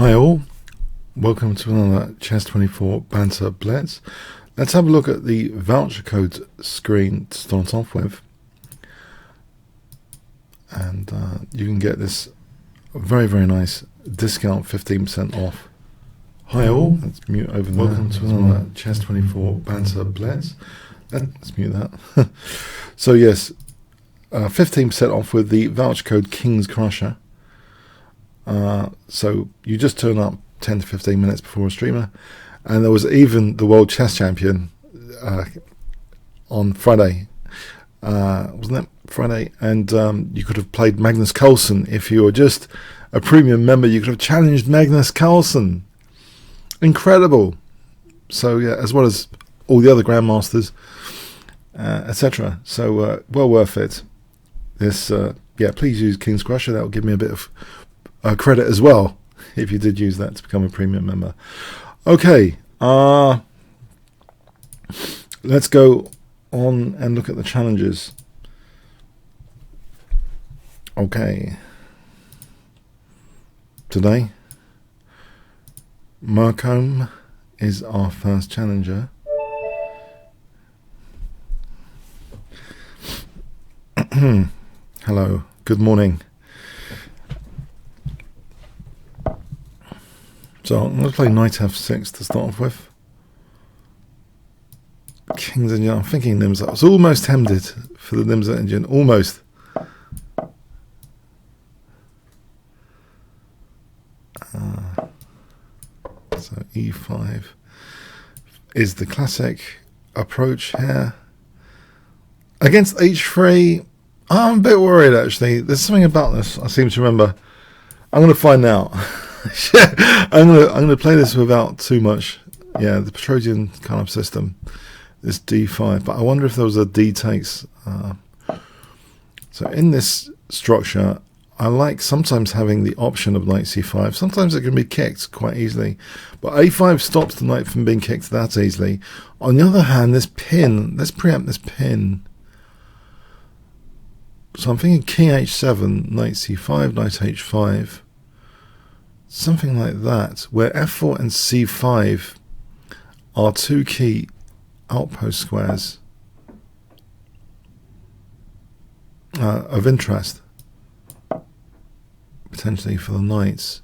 Hi all, welcome to another chess24 Banter Blitz. Let's have a look at the voucher code screen to start off with. And you can get this very nice discount, 15% off. Hi all, let's mute over there. Welcome to another chess24 Banter Blitz. Let's mute that. So yes, 15% off with the voucher code Kingscrusher. So you just turn up 10 to 15 minutes before a streamer, and there was even the World Chess Champion on Friday, wasn't it? Friday, and you could have played Magnus Carlsen. If you were just a premium member, you could have challenged Magnus Carlsen. Incredible. So yeah, as well as all the other grandmasters, etc. So well worth it. This yeah, please use Kingscrusher. That will give me a bit of credit as well if you did use that to become a premium member. Okay, let's go on and look at the challenges. Okay, today Marcombe is our first challenger. Hello, good morning. So I'm going to play knight f6 to start off with. King's engine. I'm thinking Nimza. I was almost tempted for the Nimza engine. Almost. So e5 is the classic approach here. Against h3, I'm a bit worried actually. There's something about this I seem to remember. I'm going to find out. I'm gonna play this without too much. Yeah, the Petrosian kind of system. This d5, but I wonder if there was a d takes. So in this structure, I like sometimes having the option of knight c5. Sometimes it can be kicked quite easily, but a5 stops the knight from being kicked that easily. On the other hand, this pin. Let's preempt this pin. So I'm thinking king h7, knight c5, knight h5. Something like that, where f4 and c5 are two key outpost squares of interest, potentially for the knights.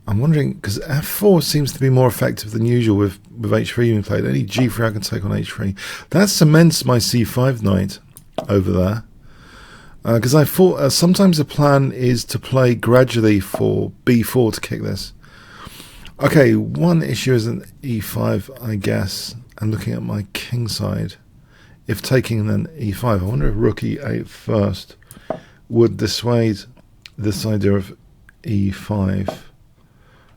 I'm wondering, because f4 seems to be more effective than usual with h3 being played. Any g3 I can take on h3. That cements my c5 knight over there. Because I thought sometimes the plan is to play gradually for b4 to kick this. Okay, one issue is an e5, I guess, and looking at my king side. If taking then e5, I wonder if rook e8 first would dissuade this idea of e5.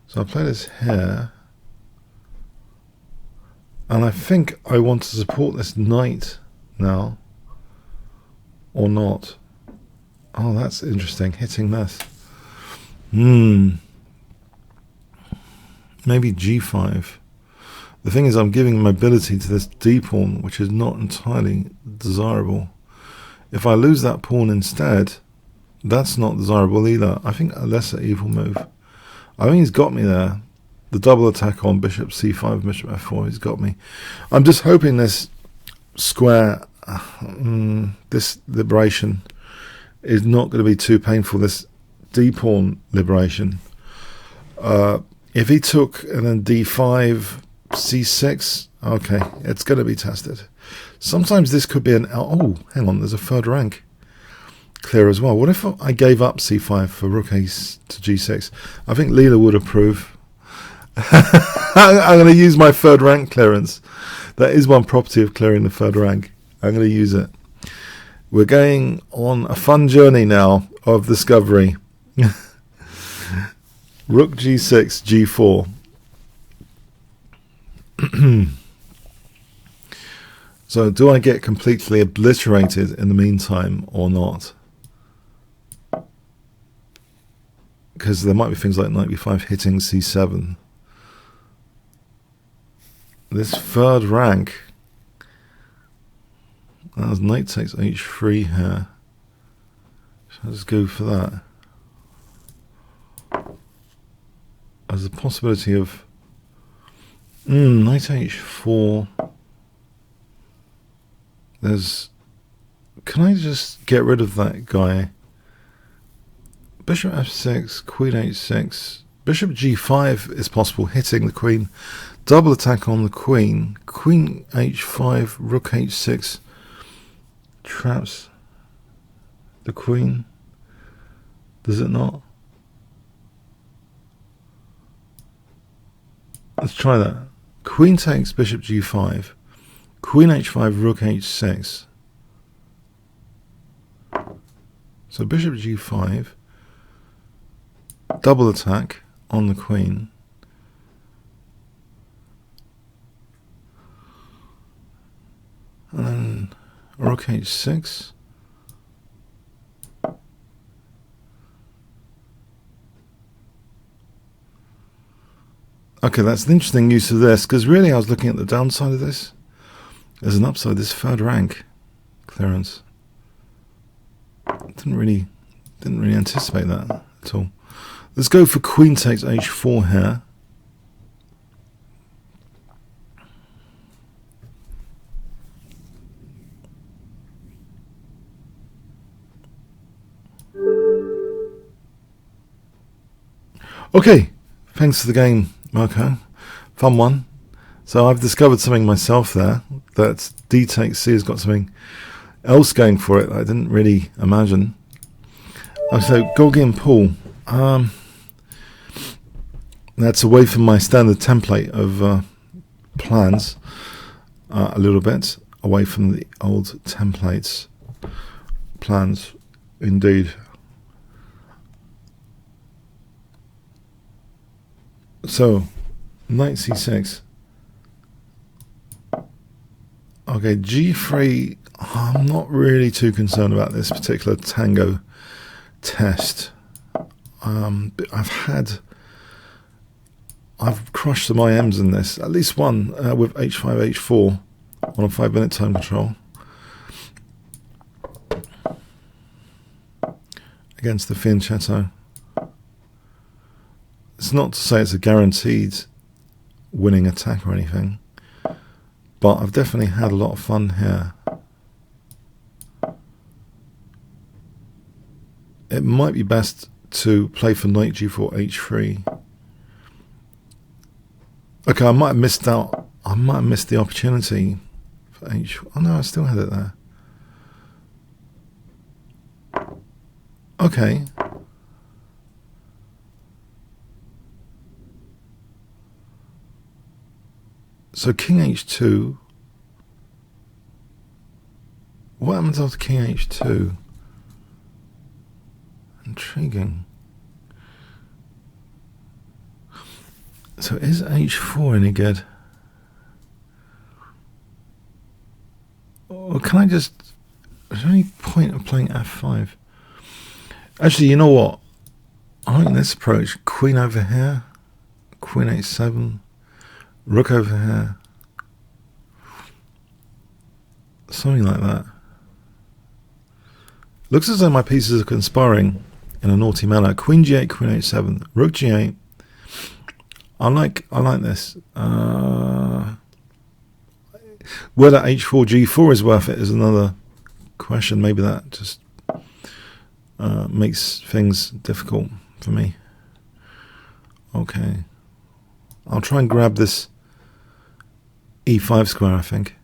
So I'll play this here. And I think I want to support this knight now, or not. Oh, that's interesting, hitting this. Maybe g5. The thing is, I'm giving mobility to this d pawn, which is not entirely desirable. If I lose that pawn instead, that's not desirable either. I think a lesser evil move. I think he's got me there. The double attack on bishop c5, bishop f4, he's got me. I'm just hoping this square, this liberation is not going to be too painful, this d-pawn liberation. If he took and then d5, c6, okay, it's going to be tested. Sometimes this could be an... Oh, hang on, there's a third rank clear as well. What if I gave up c5 for rook ace to g6? I think Leela would approve. I'm going to use my third rank clearance. That is one property of clearing the third rank. I'm going to use it. We're going on a fun journey now of discovery. Rook g6, g4. So do I get completely obliterated in the meantime or not? Because there might be things like knight b5 hitting c7. This third rank... As knight takes h3 here. So let's go for that. as a possibility of knight h4. There's, can I just get rid of that guy? Bishop f6, queen h6, bishop g5 is possible, hitting the queen. Double attack on the queen. Queen h5, rook h6 traps the queen. Does it not? Let's try that. Queen takes bishop g5. Queen h5, rook h6. So bishop g5. Double attack on the queen. And then rook h6. Okay, that's an interesting use of this, because really I was looking at the downside of this. There's an upside, this third rank clearance. Didn't really anticipate that at all. Let's go for queen takes h4 here. Okay, thanks for the game, Marco. Fun one. So I've discovered something myself there, that D takes C has got something else going for it that I didn't really imagine. So Gorgian Pool. That's away from my standard template of plans, a little bit away from the old templates plans, indeed. So, knight c6. Okay, g3. I'm not really too concerned about this particular tango test. I've crushed some IMs in this, at least one with h5, h4 on a 5-minute time control against the fianchetto. It's not to say it's a guaranteed winning attack or anything, but I've definitely had a lot of fun here. It might be best to play for knight g4, h3. Okay, I might have missed out. I might have missed the opportunity for h. Oh no, I still had it there. Okay. So king h2. What happens after king h2? Intriguing. So is h4 any good? Or can I just... Is there any point of playing f5? Actually, you know what? I like this approach. Queen over here. Queen h7. Rook over here. Something like that. Looks as though my pieces are conspiring in a naughty manner. Queen g8, queen h7. Rook g8. I like this. Whether h4, g4 is worth it is another question. Maybe that just makes things difficult for me. Okay. I'll try and grab this e5 square, I think.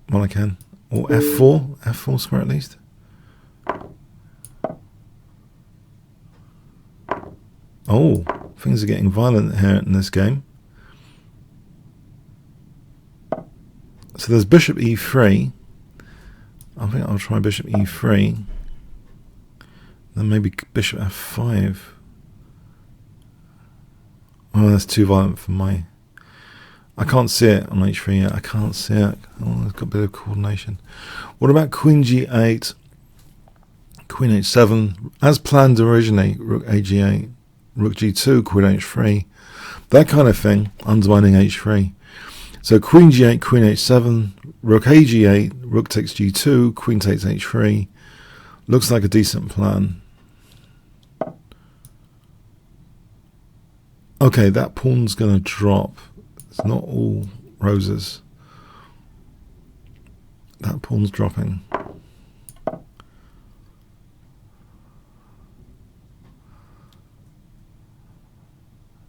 Well, I can. Or f4 square at least. Oh, things are getting violent here in this game. So there's bishop e3. I think I'll try bishop e3. Then maybe bishop f5. Oh, that's too violent for my... I can't see it on h3 yet. I can't see it. Oh, it's got a bit of coordination. What about queen g8? Queen h7. As planned originally, rook a8. Rook g2, queen h3. That kind of thing, undermining h3. So queen g8, queen h7, rook a8, rook takes g2, queen takes h3. Looks like a decent plan. Okay, that pawn's going to drop. It's not all roses. That pawn's dropping.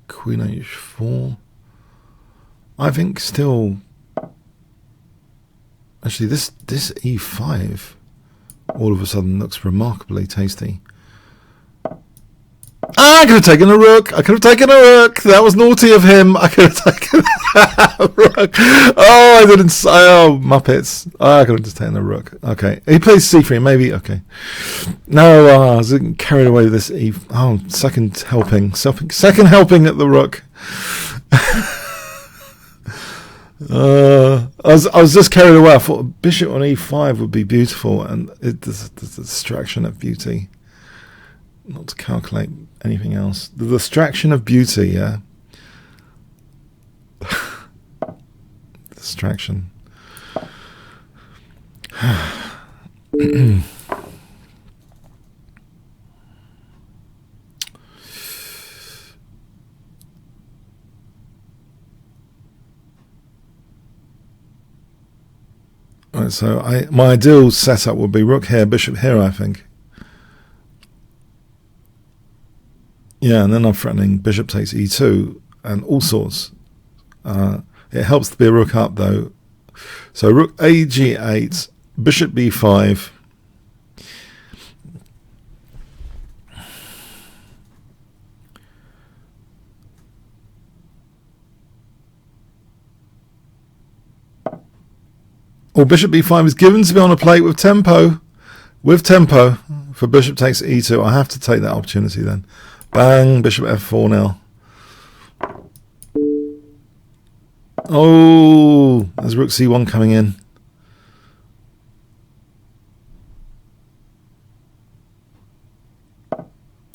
Queen h4. I think still. Actually, this e5 all of a sudden looks remarkably tasty. Ah, I could have taken a rook. I could have taken a rook. That was naughty of him. I could have taken a rook. Oh, I didn't. Oh, Muppets. Oh, I could have just taken a rook. Okay. He plays c3, maybe. Okay. No, I was carried away with this e. Oh, second helping. Second helping at the rook. I was just carried away. I thought bishop on e5 would be beautiful, and there's a distraction of beauty. Not to calculate anything else. The distraction of beauty, yeah. Distraction. Right, so my ideal setup would be rook here, bishop here, I think. Yeah, and then I'm threatening bishop takes e2 and all sorts. It helps to be a rook up, though. So rook a g8, bishop b5. Or bishop b5 is given to me on a plate with tempo. With tempo for bishop takes e2. I have to take that opportunity then. Bang, bishop f4 now. Oh, there's rook c1 coming in.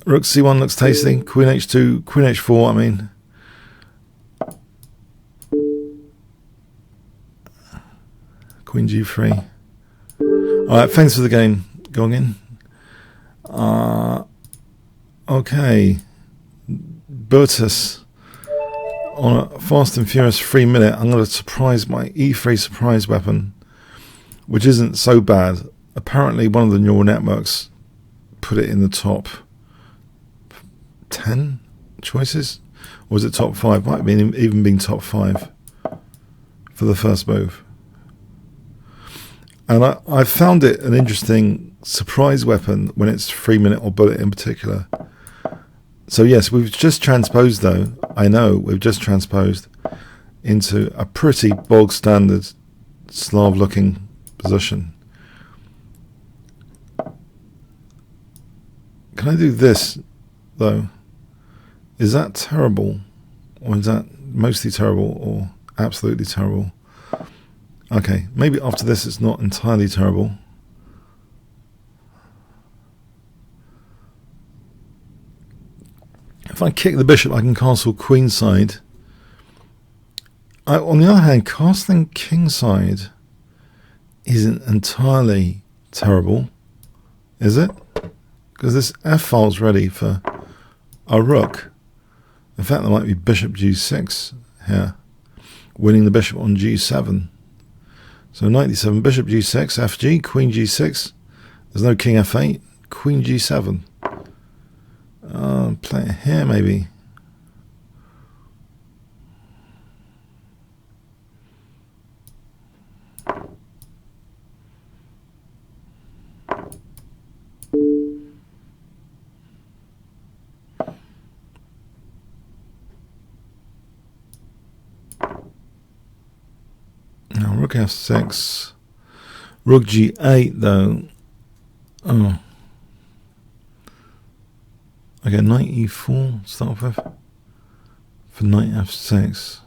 Rook c1 looks tasty. Queen h2, queen h4, I mean. Queen g3. Alright, thanks for the game. Going in. Okay. Bertus on a fast and furious 3 minute. I'm going to surprise my e3 surprise weapon, which isn't so bad. Apparently one of the neural networks put it in the top 10 choices, or was it top 5? Might have been even been top 5 for the first move. And I found it an interesting surprise weapon when it's 3 minute or bullet in particular. So yes, we've just transposed, though. I know we've just transposed into a pretty bog standard Slav looking position. Can I do this though? Is that terrible, or is that mostly terrible, or absolutely terrible? Okay, maybe after this it's not entirely terrible. If I kick the bishop, I can castle queenside. On the other hand, castling kingside isn't entirely terrible, is it? Because this f-file's ready for a rook. In fact, there might be bishop g6 here, winning the bishop on g7. So knight d7, bishop g6, fg, queen g6. There's no king f8, queen g7. Play it here maybe. Now rook f6, rook g8 though. Oh. Okay, knight e4 start with for knight f6.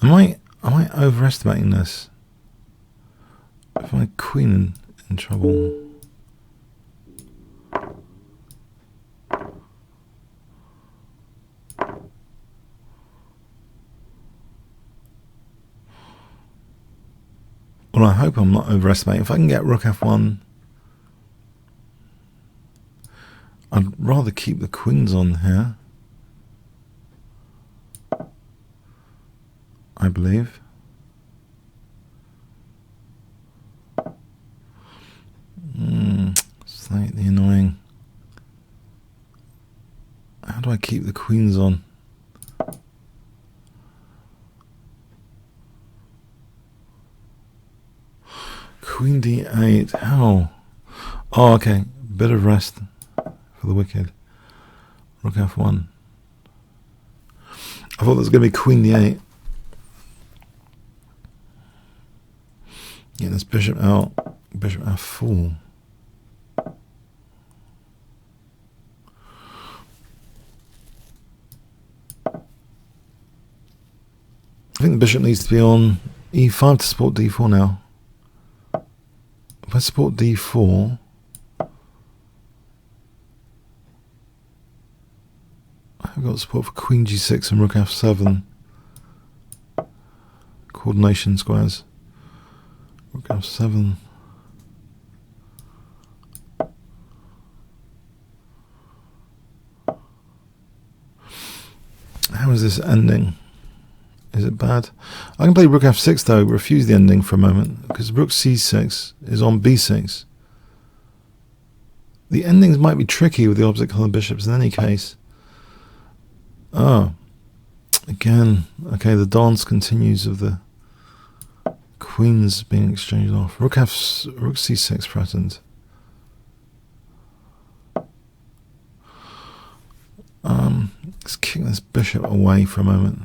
Am I overestimating this? If my queen in trouble. Well, I hope I'm not overestimating. If I can get rook f1, I'd rather keep the queens on here. I believe. Slightly annoying. How do I keep the queens on? Queen d8. How? Oh, okay. Bit of rest for the wicked. Rook f1. I thought there was going to be queen d8. Get this bishop out. Bishop f4. I think the bishop needs to be on e5 to support d4 now. If I support d4, I've got support for queen g6 and rook f7. Coordination squares. Rook f7. How is this ending? Is it bad? I can play rook f6 though, refuse the ending for a moment, because rook c6 is on b6. The endings might be tricky with the opposite colour bishops in any case. Oh, again, okay, the dance continues of the queens being exchanged off. Rook c6 threatened. Let's kick this bishop away for a moment.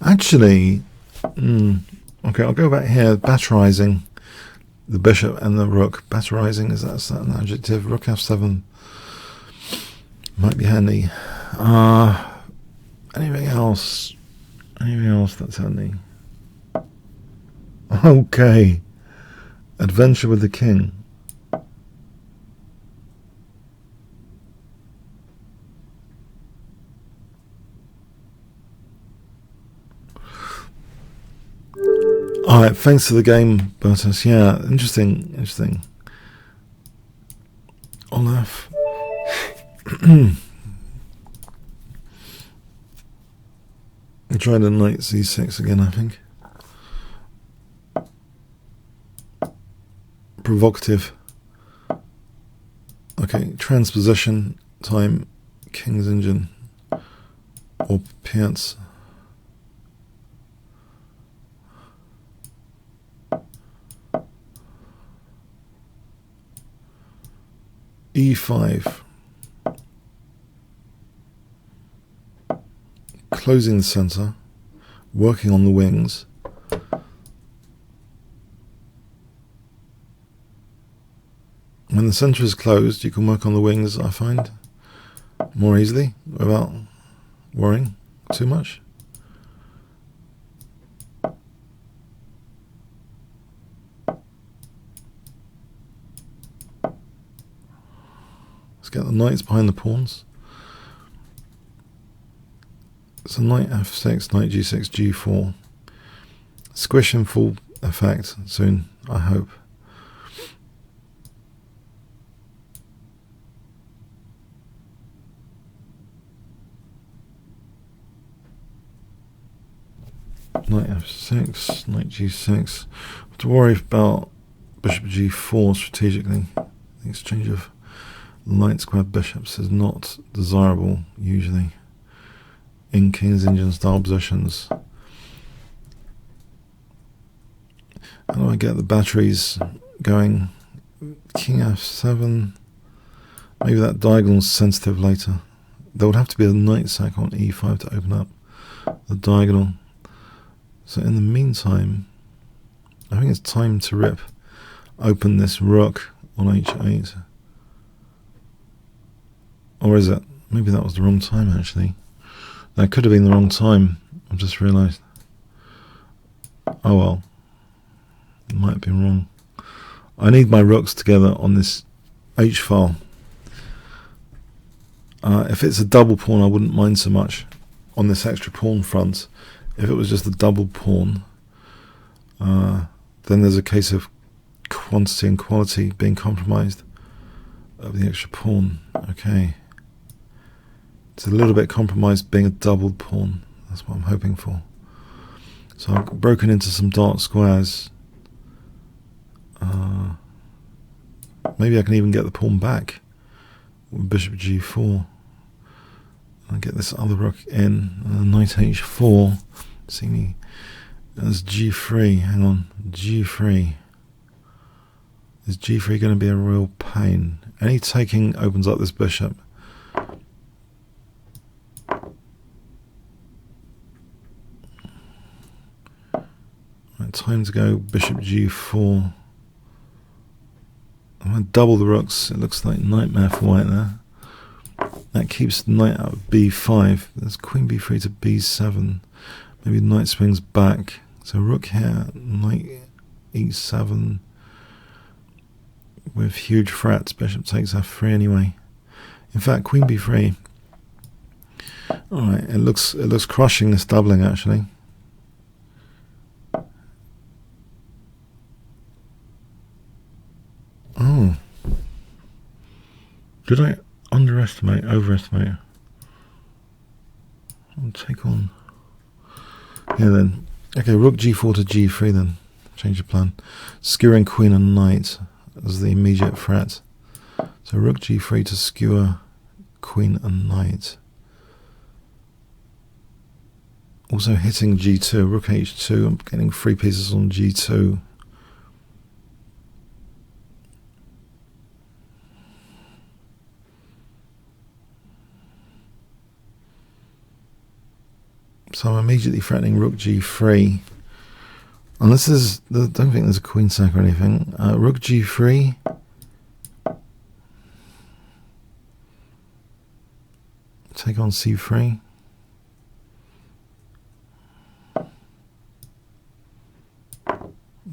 Actually, okay, I'll go back here. Batterizing the bishop and the rook. Batterizing, is that an adjective? Rook f7 might be handy. Anything else? Anything else that's handy? Okay. Adventure with the king. Alright, thanks for the game, Bertus. Yeah, interesting. Olaf. I tried a knight c6 again, I think. Provocative. Okay, transposition time, King's Engine. Or Piance. e5. Closing the center, working on the wings. When the center is closed, you can work on the wings, I find, more easily without worrying too much. Let's get the knights behind the pawns. So knight f6, knight g6, g4. Squish in full effect soon, I hope. Knight f6, knight g6. Have to worry about bishop g4 strategically. The exchange of light square bishops is not desirable usually in King's Engine style positions. How do I get the batteries going? King f7. Maybe that diagonal's sensitive later. There would have to be a knight sack on e5 to open up the diagonal. So in the meantime, I think it's time to rip open this rook on h8. Or is it? Maybe that was the wrong time actually. That could have been the wrong time. I've just realised. Oh well. It might have been wrong. I need my rooks together on this H file. If it's a double pawn, I wouldn't mind so much on this extra pawn front. If it was just a double pawn, then there's a case of quantity and quality being compromised of the extra pawn. Okay. It's a little bit compromised being a doubled pawn. That's what I'm hoping for. So I've broken into some dark squares. Maybe I can even get the pawn back with bishop g4. I'll get this other rook in, knight h4. See me as g3. Hang on, g3. Is g3 going to be a real pain? Any taking opens up this bishop. Right, time to go bishop g4. I'm going to double the rooks. It looks like nightmare for white there. That keeps the knight out of b5. There's queen b3 to b7. Maybe knight swings back. So rook here, knight e7 with huge threats. Bishop takes f3 anyway. In fact, queen b3. All right, it looks crushing, this doubling actually. Oh, did I overestimate? I'll take on. Yeah, then. Okay, rook g4 to g3 then. Change the plan. Skewering queen and knight as the immediate threat. So rook g3 to skewer queen and knight. Also hitting g2, rook h2. I'm getting 3 pieces on g2. So I'm immediately threatening rook g3. And this is, I don't think there's a queen sack or anything. Rook g3. Take on c3.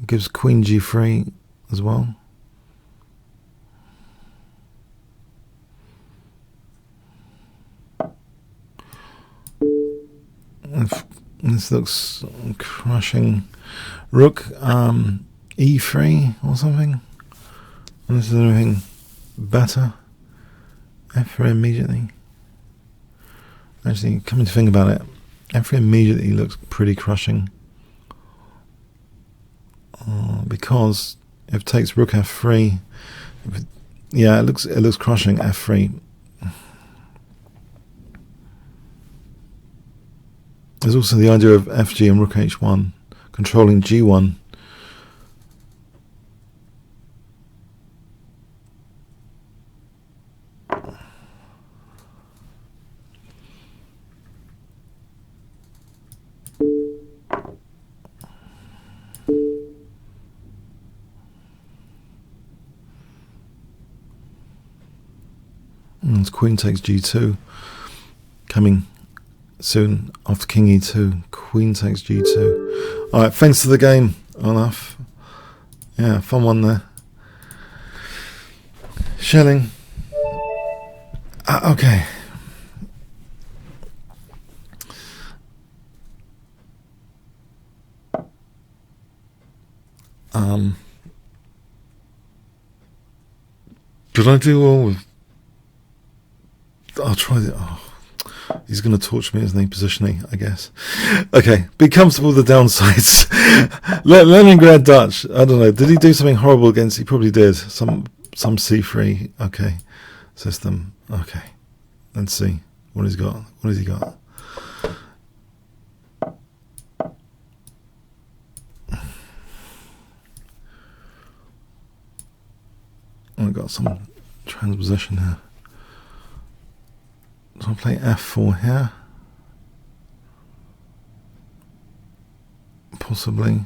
Gives queen g3 as well. This looks crushing. Rook e3 or something. And this is anything better. f3 immediately. Actually, coming to think about it, f3 immediately looks pretty crushing. Because if it takes rook f3, yeah, it looks crushing. f3. There's also the idea of fg and rook h1 controlling g1. And queen takes g2 coming soon after king e2. Queen takes g2. Alright, thanks to the game, Olaf. Yeah, fun one there. Shelling. Okay. Did I do all with... I'll try the... Oh. He's going to torture me, isn't he? Positioning, I guess. Okay, be comfortable with the downsides. Leningrad Dutch. I don't know. Did he do something horrible against? He probably did. Some C3. Okay, system. Okay, let's see what he's got. What has he got? I've got some transposition here. So I'll play f4 here. Possibly.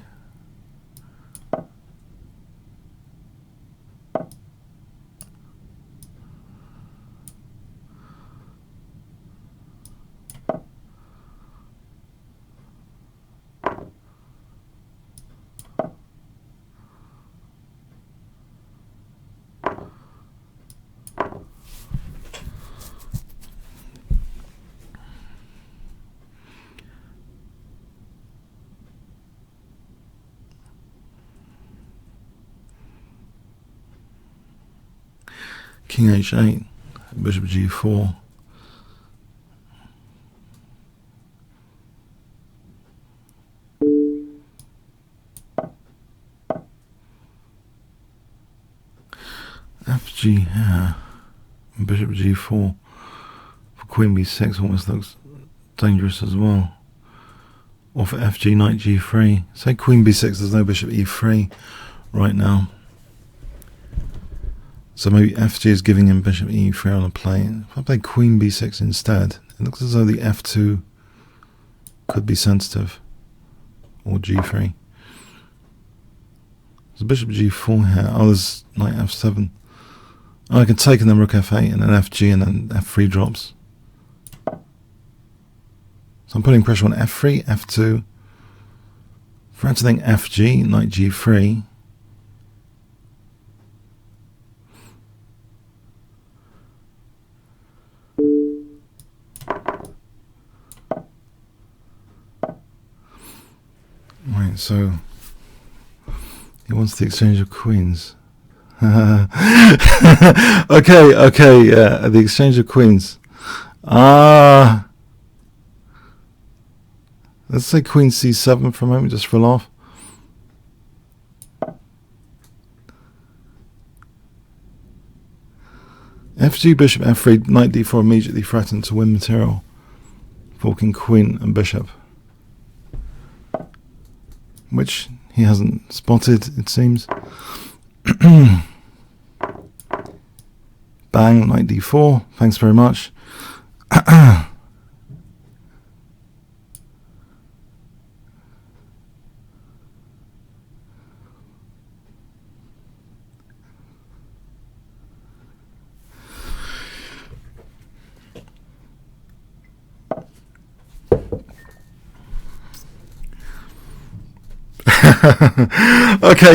King h8, bishop g4. fg here, and bishop g4 for queen b6 almost looks dangerous as well. Or for fg, knight g3. Say queen b6, there's no bishop e3 right now. So maybe fg is giving him bishop e3 on a plate. If I play queen b6 instead, it looks as though the f2 could be sensitive. Or g3. There's bishop g4 here. Oh, there's knight f7. Oh, I can take and then rook f8 and then fg and then f3 drops. So I'm putting pressure on f3, f2. For answering fg, knight g3. Right, so he wants the exchange of queens. Okay, yeah, the exchange of queens. Let's say queen c7 for a moment, just for a laugh. Fg, bishop f3, knight d4 immediately threatened to win material, forking queen and bishop, which he hasn't spotted, it seems. Bang, knight d4, thanks very much.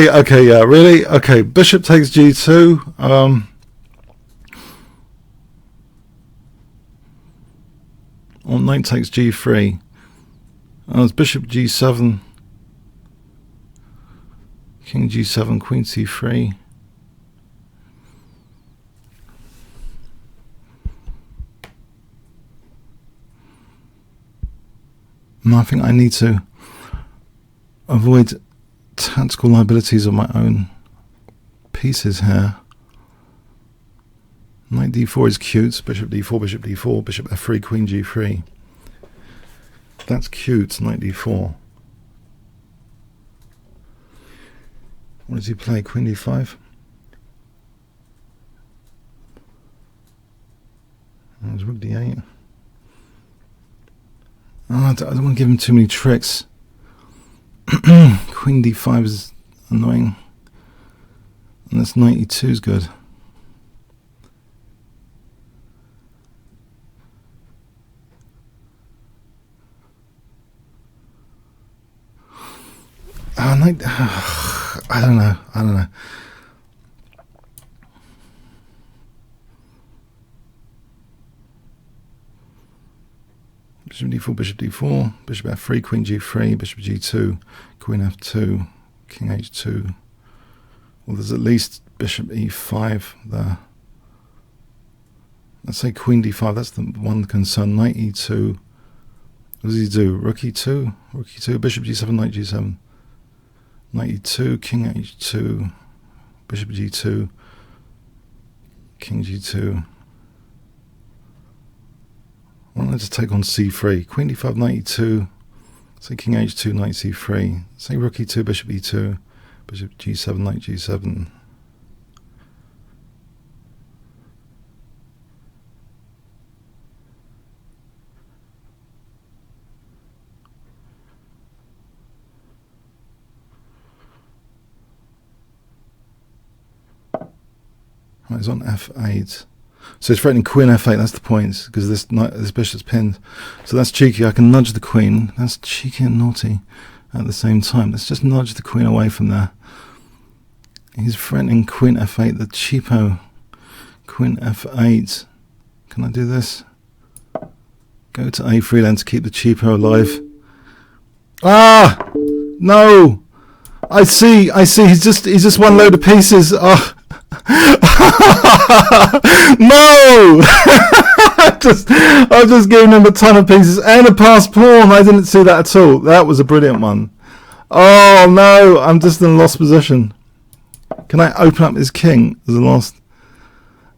Okay, yeah, really? Okay, bishop takes g2. Or knight takes g3. It's bishop g7. King g7, queen c3. No, I think I need to avoid tactical liabilities of my own pieces here. Knight d4 is cute. Bishop d4, bishop d4, bishop f3, queen g3. That's cute, knight d4. What does he play? Queen d5? There's rook d8. Oh, I don't want to give him too many tricks. Queen d5 is annoying. And this knight e2 is good. I don't know. Bishop d4, bishop d4, bishop f3, queen g3, bishop g2, queen f2, king h2. Well, there's at least bishop e5 there. Let's say queen d5, that's the one concern. Knight e2. What does he do? Rook e2, rook e2, bishop g7, knight g7. Knight e2, king h2, bishop g2, king g2. Why don't I just take on c3? Queen d5, knight e2, say king h2, knight c3, say rook e2, bishop e2, bishop g7, knight g7. Right, it's on f8. So it's threatening queen f8, that's the point, because this bishop's pinned. So that's cheeky, I can nudge the queen. That's cheeky and naughty at the same time. Let's just nudge the queen away from there. He's threatening queen f8, the cheapo. Queen f8. Can I do this? Go to a3 then to keep the cheapo alive. Ah! No! I see, he's just one load of pieces. Oh. No! I've just given him a ton of pieces and a passed pawn. I didn't see that at all. That was a brilliant one. Oh no, I'm just in a lost position. Can I open up his king as a lost?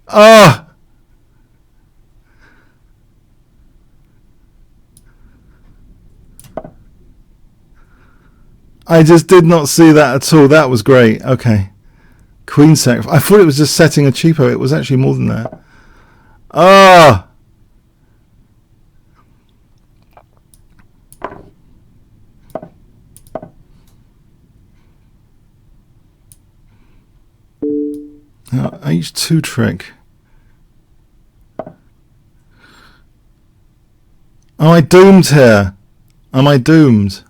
Ah! I just did not see that at all. That was great. Okay. Queen sacrifice. I thought it was just setting a cheapo. It was actually more than that. Ah! Now, H2 trick. Am I doomed here? Am I doomed?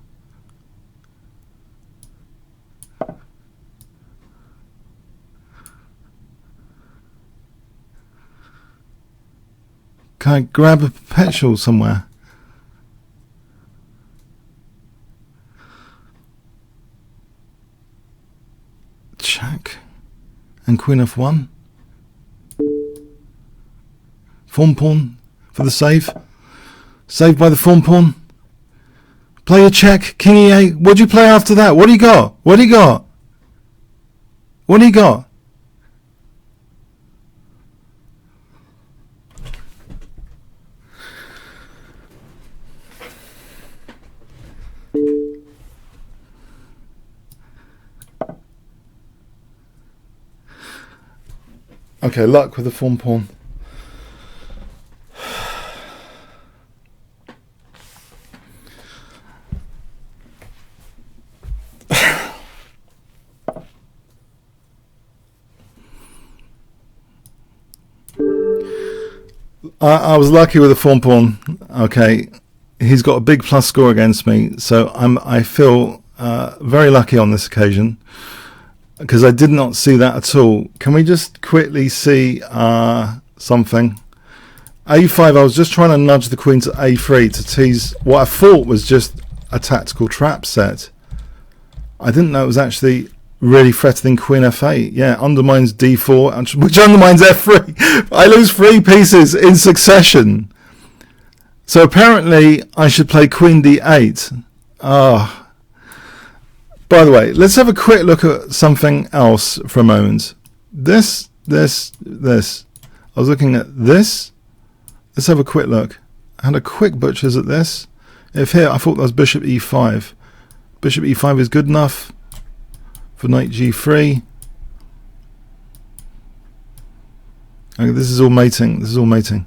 Can I grab a perpetual somewhere? Check. And Queen F1. Pawn pawn for the save. Saved by the pawn pawn. Play a check. King E8. What do you play after that? What do you got? What do you got? What do you got? Okay, luck with the pawn pawn. I was lucky with the pawn pawn. Okay, he's got a big plus score against me, so I feel very lucky on this occasion, because I did not see that at all. Can we just quickly see something? A5, I was just trying to nudge the queen to A3 to tease what I thought was just a tactical trap set. I didn't know it was actually really threatening Queen F8. Yeah, undermines D4, which undermines F3. I lose 3 pieces in succession. So apparently I should play Queen D8. Ah. By the way, let's have a quick look at something else for a moment. This. I was looking at this. Let's have a quick look. I had a quick butchers at this. If here, I thought that was Bishop E5. Bishop E5 is good enough for Knight G3. Okay, this is all mating. This is all mating.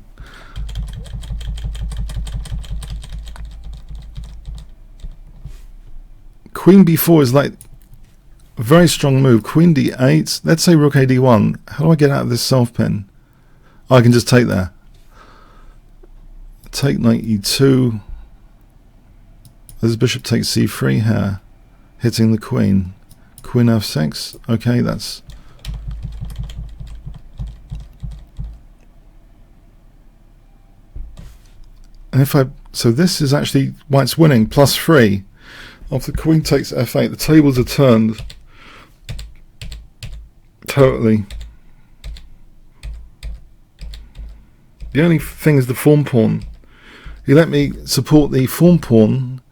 Queen B4 is like a very strong move. Queen D8. Let's say Rook A D1. How do I get out of this self pin? Oh, I can just take there. Take Knight E2. This bishop takes C3 here, hitting the queen. Queen F6. Okay, that's. And if I. So this is actually white's winning, +3. After queen takes F8, the tables are turned totally. The only thing is the pawn pawn. He let me support the pawn pawn,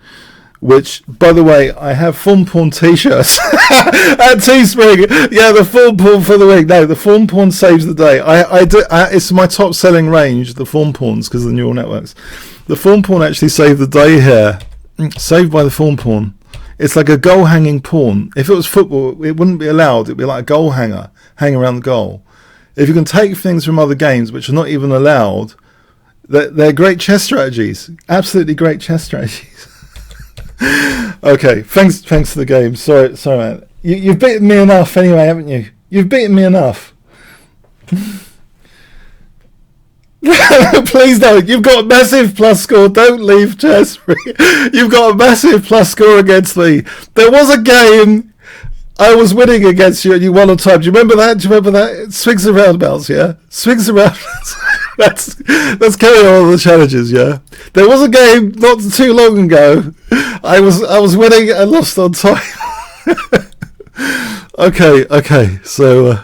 which, by the way, I have pawn pawn t-shirts at Teespring. Yeah, the pawn pawn for the week. No, the pawn pawn saves the day. It's my top selling range, the pawn pawns, because of the neural networks. The pawn pawn actually saved the day here. Saved by the pawn pawn. It's like a goal hanging pawn. If it was football, it wouldn't be allowed. It'd be like a goal hanger, hang around the goal. If you can take things from other games which are not even allowed, they're great chess strategies. Absolutely great chess strategies. Okay, thanks for the game. Sorry, man. You've beaten me enough anyway, haven't you? You've beaten me enough. Please don't. You've got a massive plus score. Don't leave chess free. You've got a massive plus score against me. There was a game I was winning against you and you won on time. Do you remember that? Do you remember that? Swings and roundabouts, yeah? Swings and roundabouts. Let's carry on the challenges, yeah? There was a game not too long ago. I was winning and lost on time. Okay. So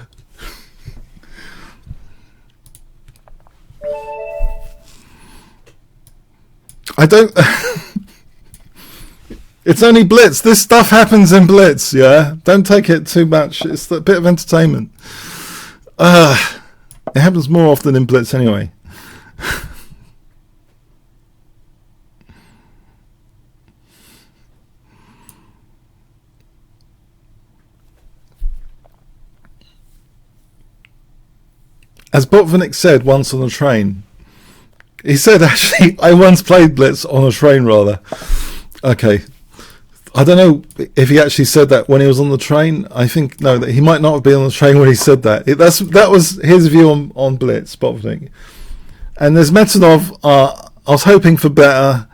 I don't. It's only Blitz. This stuff happens in Blitz, yeah? Don't take it too much. It's a bit of entertainment. It happens more often in Blitz anyway. As Botvinnik said once on a train, he said, actually, I once played Blitz on a train, rather. Okay. I don't know if he actually said that when he was on the train. I think, no, that he might not have been on the train when he said that. That was his view on Blitz, Botvinnik. And there's Metanov, I was hoping for better.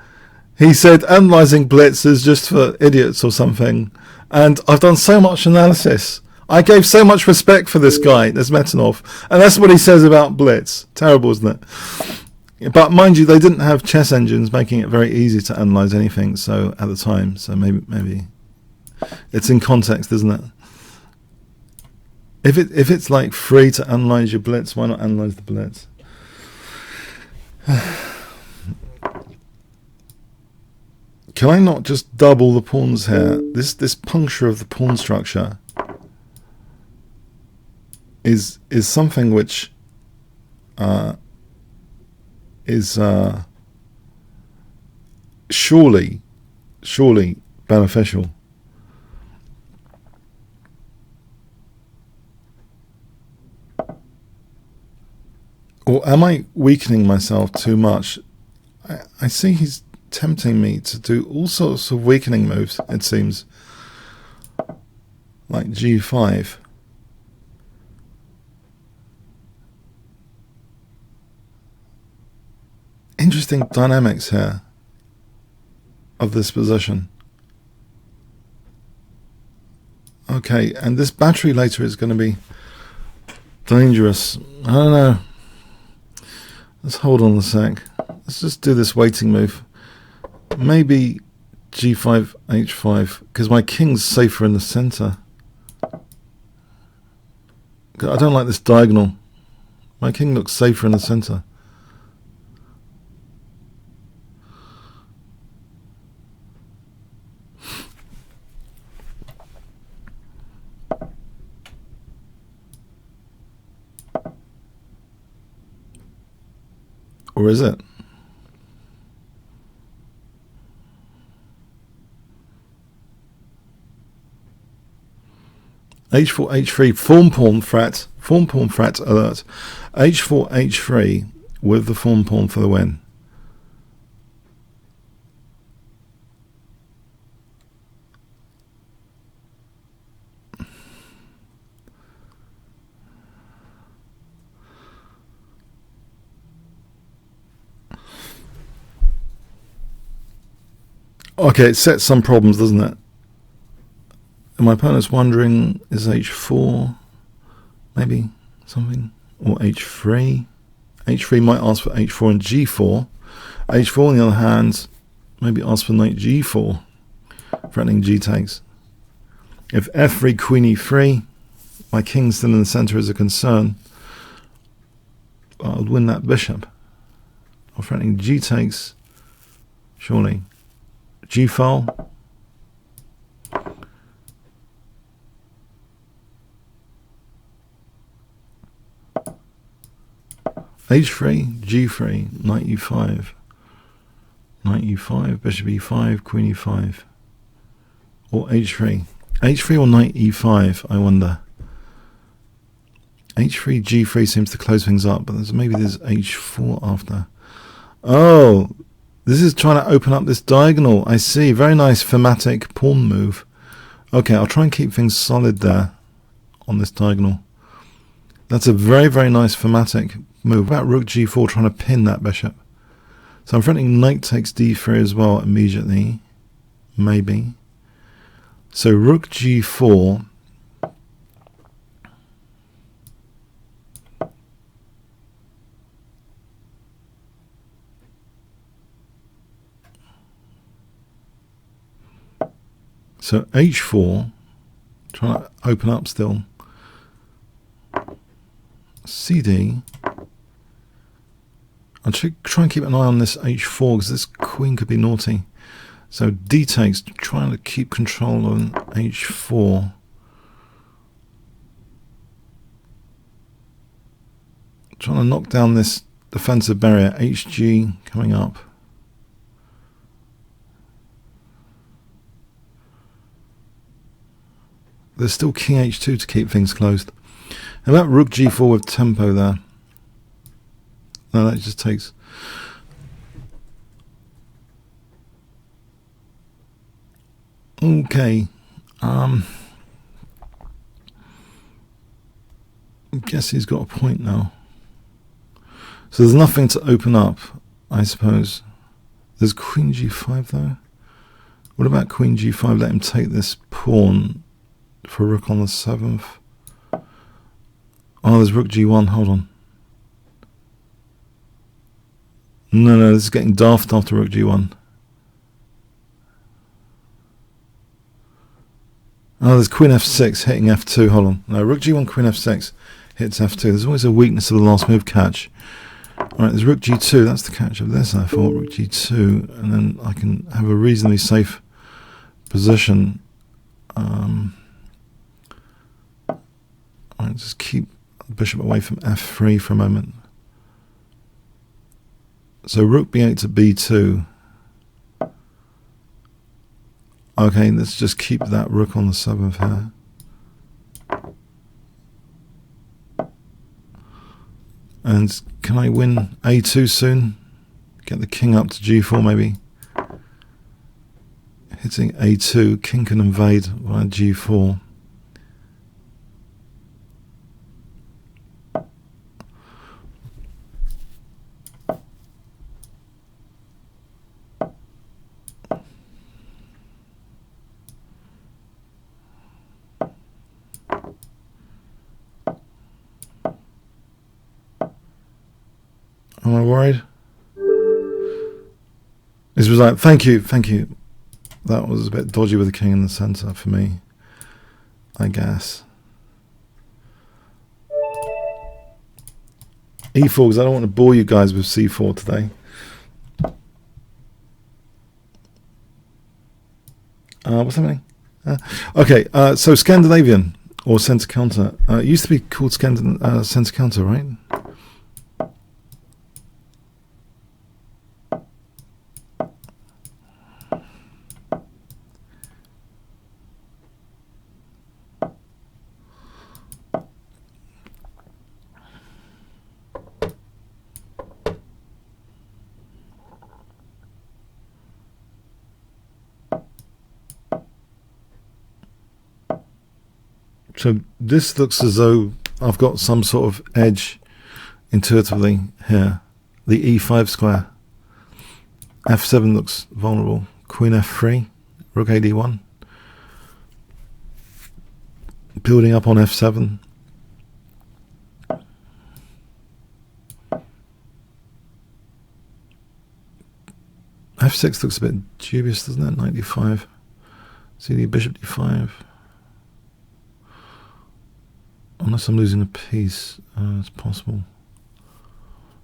He said, analysing Blitz is just for idiots or something. And I've done so much analysis. I gave so much respect for this guy, this Metanov, and that's what he says about Blitz. Terrible, isn't it? But mind you, they didn't have chess engines making it very easy to analyse anything. So at the time, so maybe it's in context, isn't it? If it's like free to analyse your Blitz, why not analyse the Blitz? Can I not just double the pawns here? This puncture of the pawn structure is something which is surely beneficial. Or am I weakening myself too much? I see he's tempting me to do all sorts of weakening moves, it seems. Like G5. Interesting dynamics here of this position. Okay, and this battery later is going to be dangerous. I don't know. Let's hold on a sec. Let's just do this waiting move. Maybe G5, H5, because my king's safer in the center. I don't like this diagonal. My king looks safer in the center. Or is it? H4, H3, form pawn frat alert. H4, H3 with the form pawn for the win. Okay, it sets some problems, doesn't it? And my opponent's wondering, is H4 maybe something? Or H3? H3 might ask for H4 and G4. H4 on the other hand, maybe ask for knight G4, threatening G takes. If F3, Queen E3, my king's still in the center is a concern. I'll win that bishop. Or threatening G takes, surely. G file. H3, G3, knight E5. Knight E5, bishop E5, queen E5. Or H3. H3 or knight E5, I wonder. H3, G3 seems to close things up, but maybe there's H4 after. Oh, this is trying to open up this diagonal. I see. Very nice thematic pawn move. Okay, I'll try and keep things solid there on this diagonal. That's a very, very nice thematic move. About rook G4 trying to pin that bishop. So I'm threatening knight takes D3 as well immediately. Maybe. So rook G4. So H4, trying to open up still. CD. I'll try and keep an eye on this H4 because this queen could be naughty. So D takes, trying to keep control on H4. Trying to knock down this defensive barrier. HG coming up. There's still king h2 to keep things closed. How about rook g4 with tempo there? No, that just takes... Okay. I guess he's got a point now. So there's nothing to open up, I suppose. There's queen g5 though. What about queen g5? Let him take this pawn for rook on the 7th. Oh, there's rook g1. Hold on. No, this is getting daft after rook g1. Oh, there's queen f6 hitting f2. Hold on. No, rook g1, queen f6 hits f2. There's always a weakness of the last move catch. Alright, there's rook g2. That's the catch of this, I thought. Rook g2. And then I can have a reasonably safe position. Alright, just keep the bishop away from f3 for a moment. So rook b8 to b2. Okay, let's just keep that rook on the 7th here. And can I win a2 soon? Get the king up to g4 maybe. Hitting a2, king can invade via g4. Am I worried? This was like, thank you. That was a bit dodgy with the king in the center for me, I guess. E4, because I don't want to bore you guys with c4 today. What's happening? Okay, so Scandinavian or center counter. It used to be called center counter, right? So this looks as though I've got some sort of edge intuitively here. The e5 square. f7 looks vulnerable. Queen f3. Rook ad1. Building up on f7. f6 looks a bit dubious, doesn't it? Knight d5. CD bishop d5. Unless I'm losing a piece, it's possible.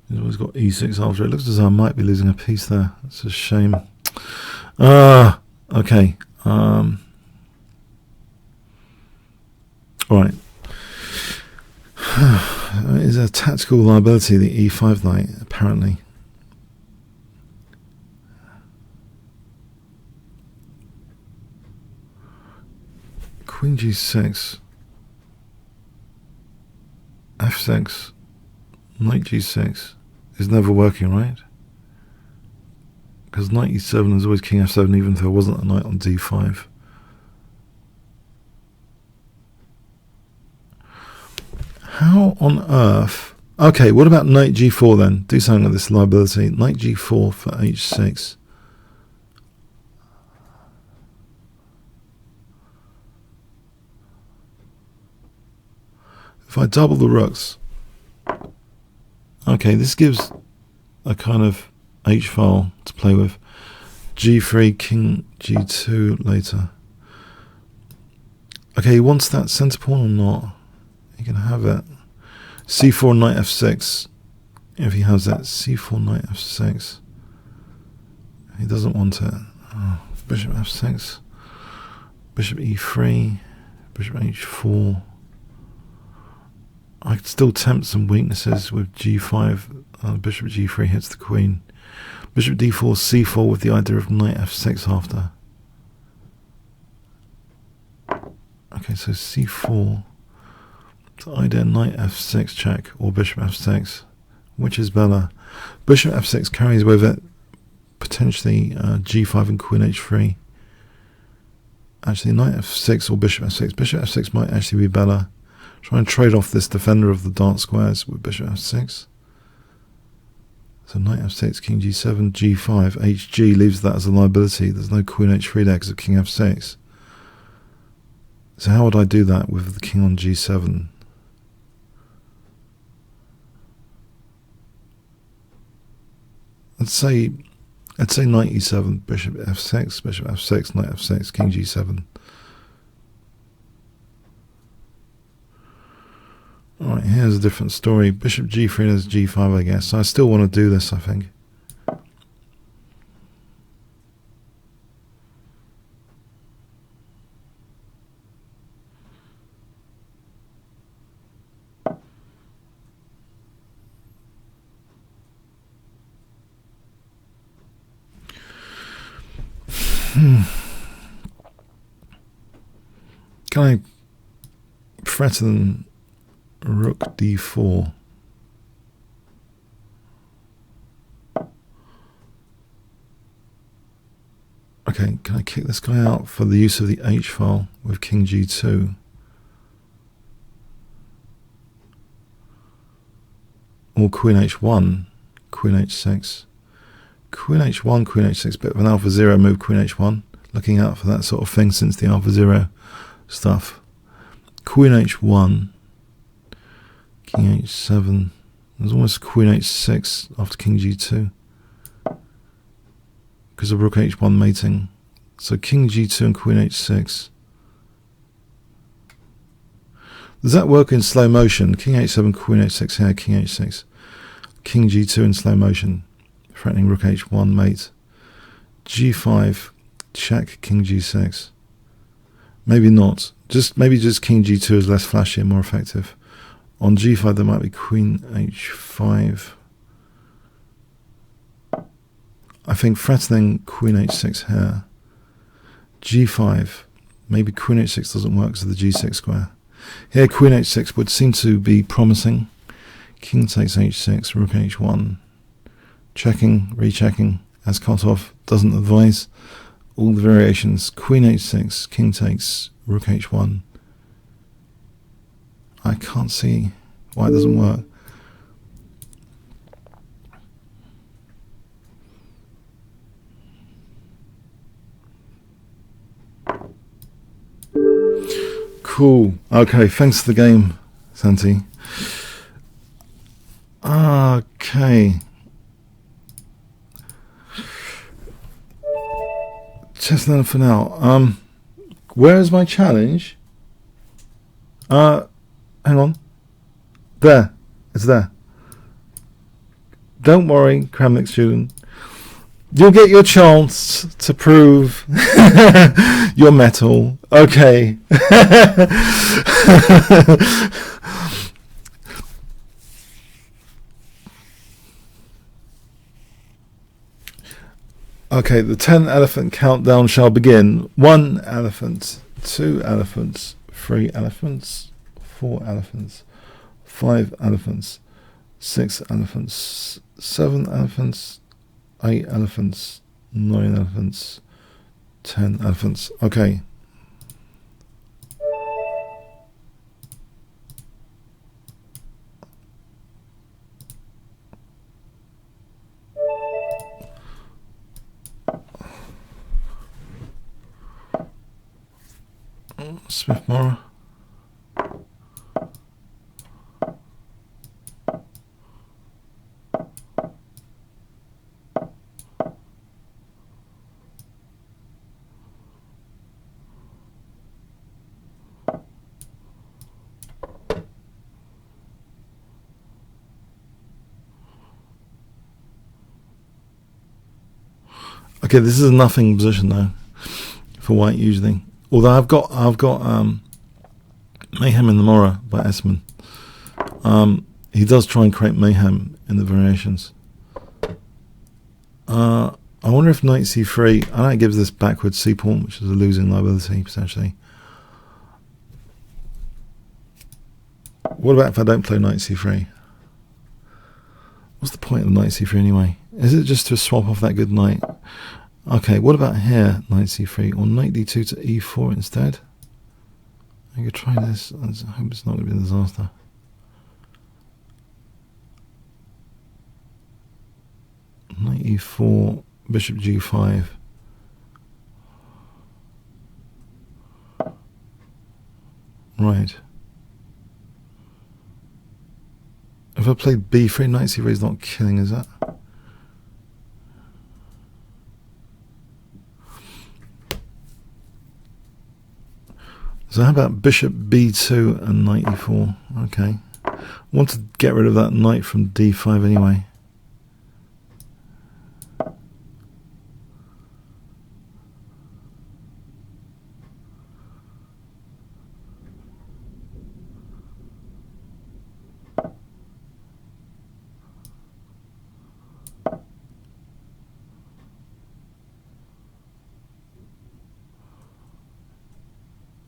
He's always got e6 after. It looks as though I might be losing a piece there. It's a shame. Okay. Alright. It is a tactical liability, the e5 knight, apparently. Queen g6. f6, knight g6 is never working, right? Because knight e7 is always king f7, even if there wasn't a knight on d5. How on earth... Okay, what about knight g4 then? Do something with this liability. Knight g4 for h6. If I double the rooks, okay, this gives a kind of h-file to play with. g3, king g2 later. Okay, he wants that center pawn or not? He can have it. c4, knight f6. If he has that, c4, knight f6. He doesn't want it. Oh, bishop f6. Bishop e3. Bishop h4. I could still tempt some weaknesses with g5. Bishop g3 hits the queen. Bishop d4, c4 with the idea of knight f6 after. Okay, so c4. The idea knight f6 check or bishop f6. Which is better? Bishop f6 carries with it potentially g5 and queen h3. Actually, knight f6 or bishop f6. Bishop f6 might actually be better. Try and trade off this defender of the dark squares with bishop f6. So knight f6, king g7, g5, hg leaves that as a liability. There's no queen h3 there because of king f6. So how would I do that with the king on g7? Let's say knight e7, bishop f6, knight f6, king g7. Alright, here's a different story. Bishop g3 and there's g5, I guess. So I still want to do this, I think. Can I threaten rook d4? Okay, can I kick this guy out for the use of the h file with king g2? Or queen h1, queen h6. Queen h1, queen h6, bit of an alpha 0 move, queen h1. Looking out for that sort of thing since the alpha 0 stuff. Queen h1, king h7. There's almost queen h6 after king g2 because of rook h1 mating. So king g2 and queen h6. Does that work in slow motion? King h7, queen h6 here, king h6. King g2 in slow motion, threatening rook h1 mate. g5, check, king g6. Maybe not. Maybe just king g2 is less flashy and more effective. On g5 there might be queen h5. I think threatening queen h6 here. g5. Maybe queen h6 doesn't work because of the g6 square. Here queen h6 would seem to be promising. King takes h6, rook h1. Checking, rechecking as cut off. Doesn't advise. All the variations. Queen h6, king takes, rook h1. I can't see why it doesn't work. Cool. Okay, thanks for the game, Santi. Okay. Chess learner for now. Where is my challenge? Hang on. There. It's there. Don't worry, Kramnik student. You'll get your chance to prove your mettle. Okay. Okay, the 10 elephant countdown shall begin. 1 elephant, 2 elephants, 3 elephants, 4 elephants, 5 elephants, 6 elephants, 7 elephants, 8 elephants, 9 elephants, 10 elephants. Okay. Smith Mora. Okay, this is a nothing position though for white usually. Although I've got Mayhem in the Mora by Esmond. He does try and create mayhem in the variations. I wonder if knight c3, I know it gives this backward c pawn, which is a losing liability potentially. What about if I don't play knight c3? What's the point of knight c3 anyway? Is it just to swap off that good knight? Okay, what about here, knight c3, or knight d2 to e4 instead? I could try this. I hope it's not going to be a disaster. Knight e4, bishop g5. Right. If I played b3, knight c3 is not killing, is that? So how about bishop b2 and knight e4? Okay. I want to get rid of that knight from d5 anyway.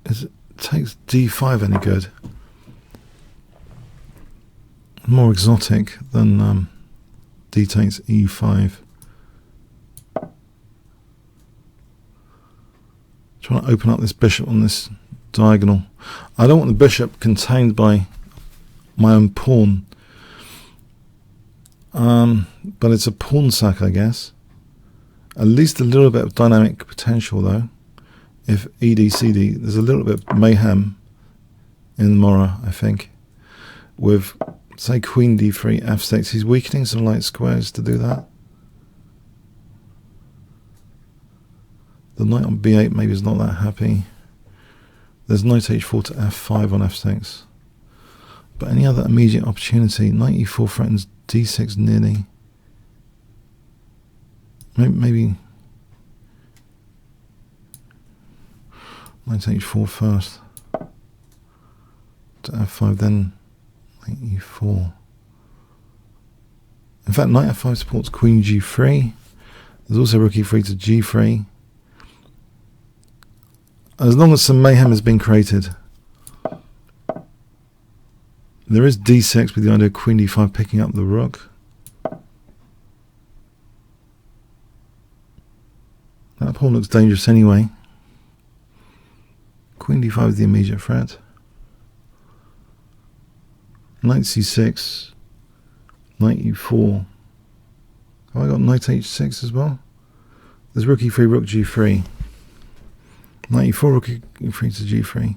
Is it takes d5 any good? More exotic than d takes e5. Trying to open up this bishop on this diagonal. I don't want the bishop contained by my own pawn. But it's a pawn sack, I guess. At least a little bit of dynamic potential though. If ED-CD, there's a little bit of mayhem in Mora, I think, with, say, queen d3, f6. He's weakening some light squares to do that. The knight on b8 maybe is not that happy. There's knight h4 to f5 on f6. But any other immediate opportunity, knight e4 threatens d6 nearly. Maybe knight h4 first to f5, then knight e4. In fact, knight f5 supports queen g3. There's also rook e3 to g3. As long as some mayhem has been created. There is d6 with the idea of queen d5 picking up the rook. That pawn looks dangerous anyway. Queen d5 is the immediate threat. Knight c6. Knight e4. Have I got knight h6 as well? There's rook e3, rook g3. Knight e4, rook e3 to g3.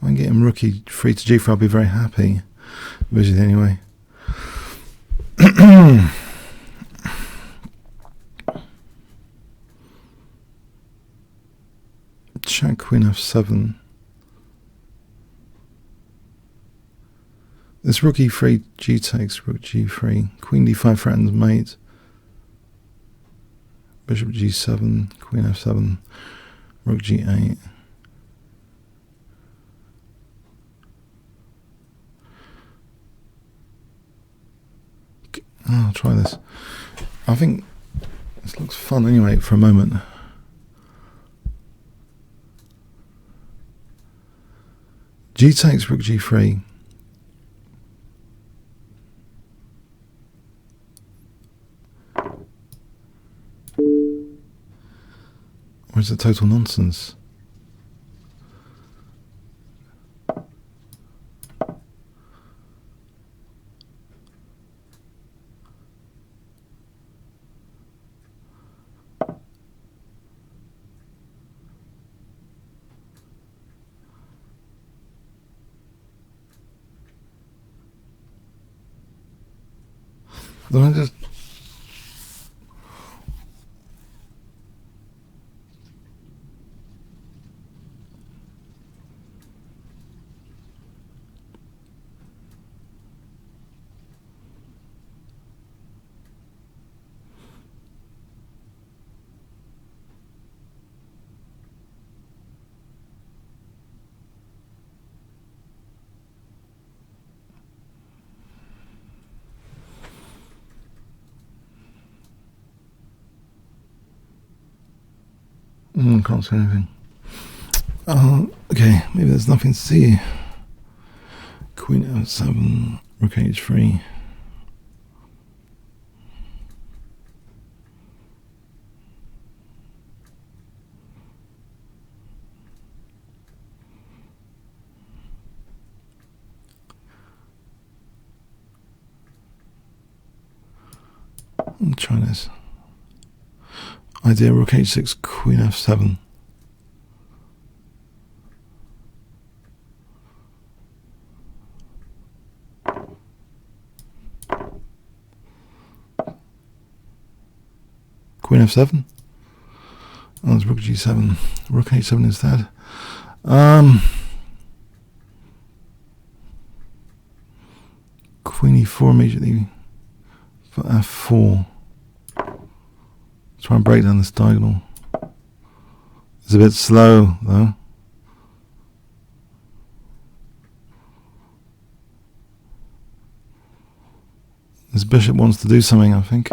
If I can get him rook e3 to g3, I'll be very happy. Visually anyway. Check queen f7. This rook e3, g takes, rook g3, queen d5 threatens mate, bishop g7, queen f7, rook g8. I'll try this. I think this looks fun anyway for a moment. G takes, rook g3. Or is it total nonsense? Then I just Can't see anything. Okay, maybe there's nothing to see. Queen f7, rook h3. I'll try this. Idea, rook h6, queen f7. Queen f7. Oh, it's rook g7. Rook h7 instead. Queen e4 immediately for f4. Try and break down this diagonal. It's a bit slow though. This bishop wants to do something, I think.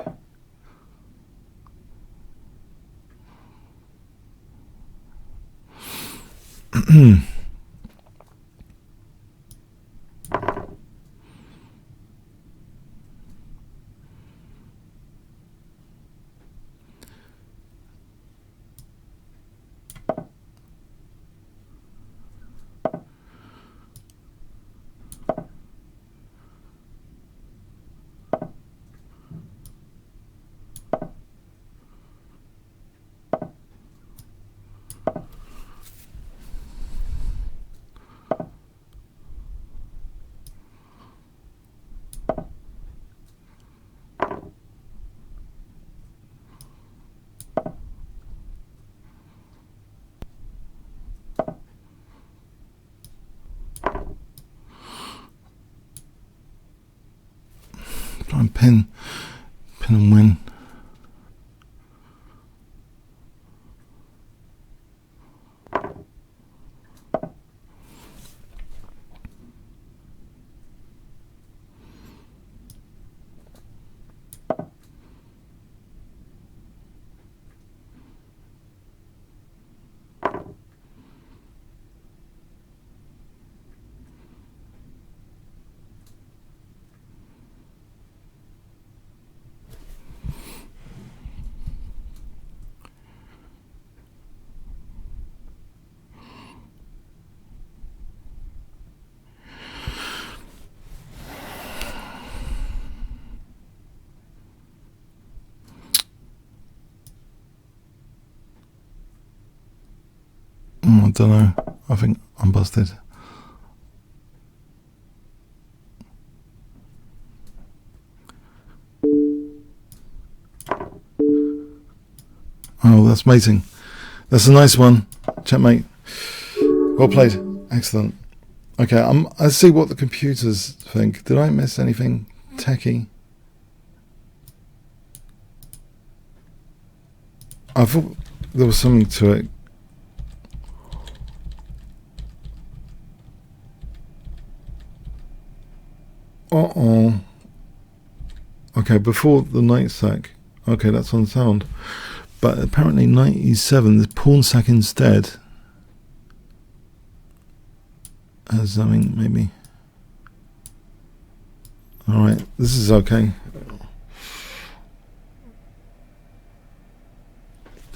Try and pin and win. I don't know. I think I'm busted. Oh, that's mating. That's a nice one. Checkmate. Well played. Excellent. Okay, I see what the computers think. Did I miss anything techie? I thought there was something to it. Okay, before the knight sack. Okay, that's unsound. But apparently knight e7, the pawn sack instead. Has something, maybe. Alright, this is okay.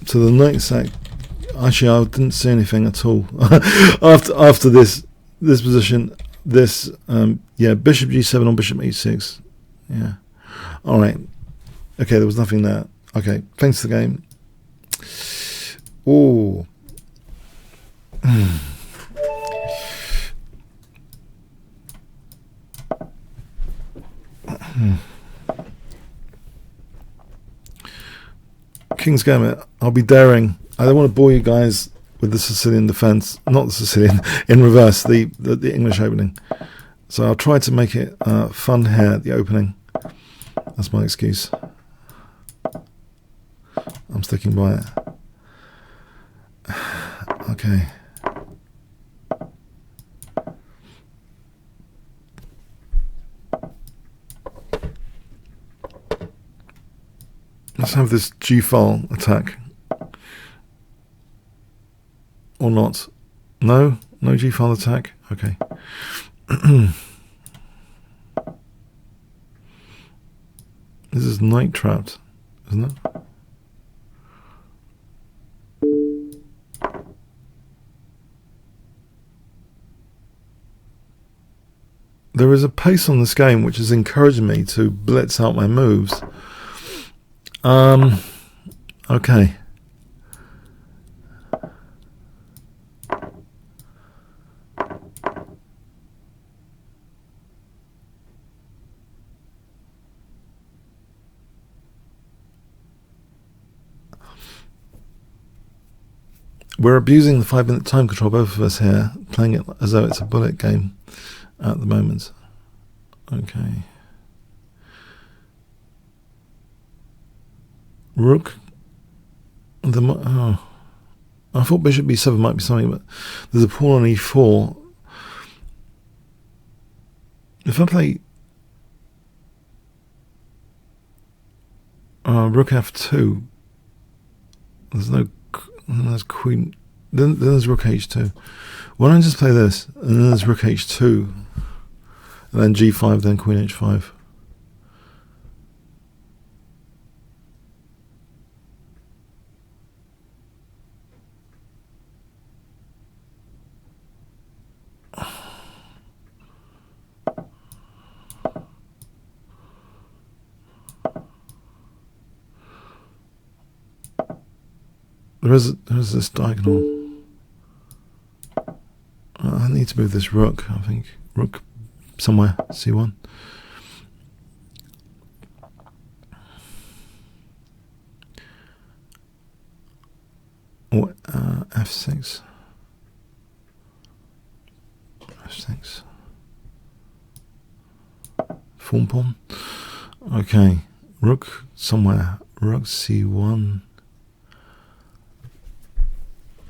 So the knight sack, actually I didn't see anything at all. after this position, this yeah, bishop g7 on bishop e6. Yeah. Alright. Okay, there was nothing there. Okay, thanks for the game. Oh. King's Gambit. I'll be daring. I don't want to bore you guys with the Sicilian defense, not the Sicilian, in reverse, the English opening. So I'll try to make it fun here at the opening. That's my excuse. I'm sticking by it. Okay. Let's have this G-file attack. or not? No g-file attack. Okay. This is knight trapped, isn't it? There is a pace on this game which is encouraging me to blitz out my moves. Okay. We're abusing the 5-minute time control, both of us here, playing it as though it's a bullet game at the moment. Okay. Rook. I thought bishop b7 might be something, but there's a pawn on e4. If I play rook f2, there's queen. Then there's rook h2. Why don't I just play this, and then there's rook h2, and then g5, then queen h5. There's this diagonal. I need to move this rook, I think. Rook somewhere, c1. Or f6. f6. Form pawn. Okay, rook somewhere. Rook c1.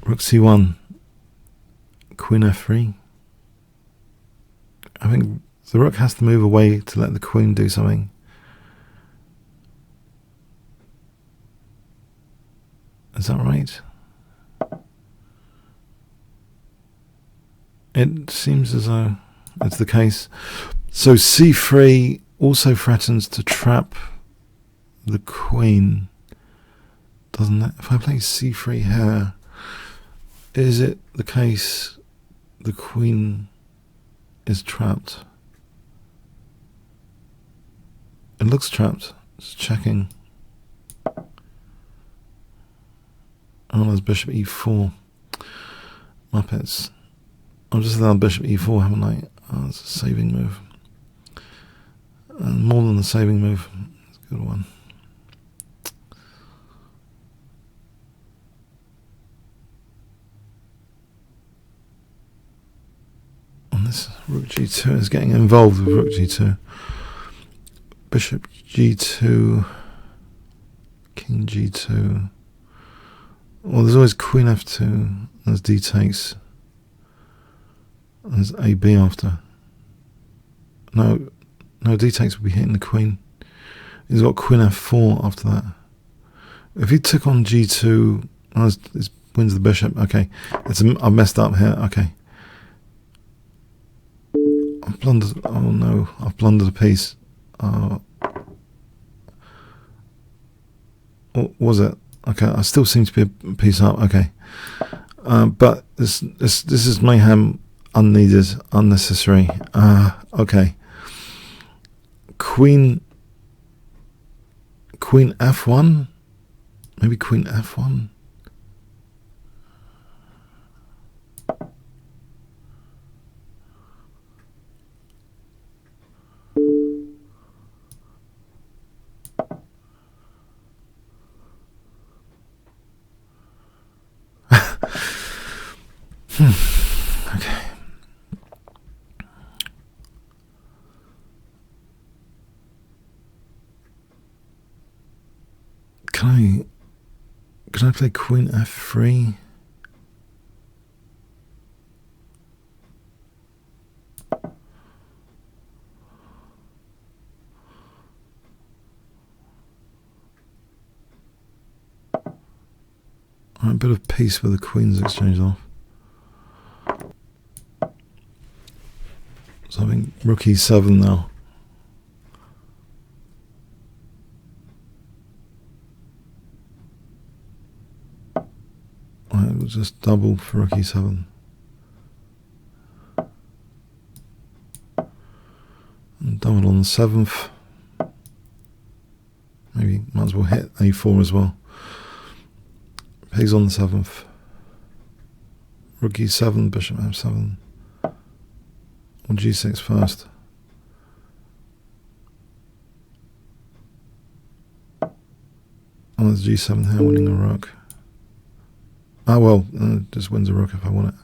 Rook c1, queen f3. I think the rook has to move away to let the queen do something. Is that right? It seems as though it's the case. So c3 also threatens to trap the queen, doesn't it? If I play c3 here, is it the case the queen is trapped? It looks trapped. It's checking. Oh, there's bishop e4. Muppets. I've just allowed bishop e4, haven't I? Oh, it's a saving move. And more than a saving move. It's a good one. This rook g2 is getting involved with rook g2. Bishop g2, king g2. Well, there's always queen f2. There's d takes. There's ab after. No, d takes will be hitting the queen. He's got queen f4 after that. If he took on g2, it wins the bishop. Okay, I've messed up here. Okay. I've blundered. Oh no, I've blundered a piece. What was it? Okay, I still seem to be a piece up. Okay, but this is mayhem, unneeded, unnecessary. Okay. Queen f1, maybe queen f1. Okay. Can I play queen f3? A bit of peace with the queens exchanged off. Rook e7 now. Right, we'll just double for rook e7. And double on the 7th. Maybe might as well hit a4 as well. Pigs on the 7th. Rook e7, bishop f7. Or g6 first. Oh, there's g7 here, winning a rook. Ah, well, just wins a rook if I want it.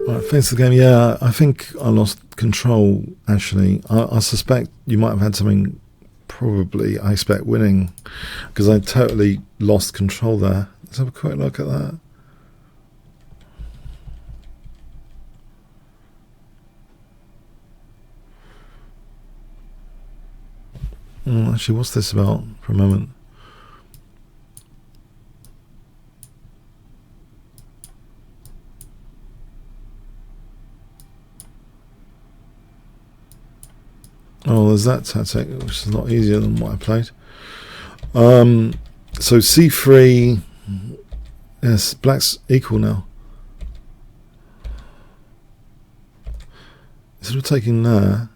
Right, face the game. Yeah, I think I lost control, actually. I suspect you might have had something, probably, I expect, winning, because I totally lost control there. Let's have a quick look at that. Actually, what's this about for a moment? Oh, there's that tactic, which is a lot easier than what I played. So c3, yes, black's equal now. Instead of taking there,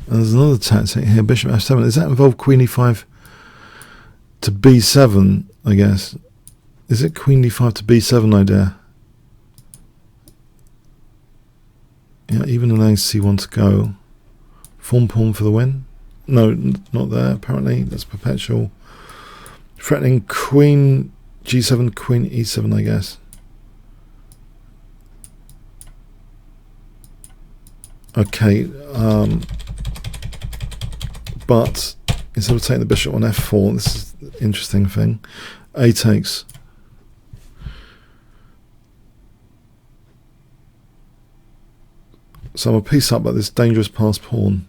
and there's another tactic here, bishop f7. Does that involve queen e5 to b7, I guess? Is it queen d5 to b7 idea? Yeah, even allowing c1 to go. Form pawn for the win? No, not there, apparently. That's perpetual. Threatening queen g7, queen e7, I guess. Okay, but instead of taking the bishop on f4, this is the interesting thing. A takes. So I'm a piece up, but this dangerous passed pawn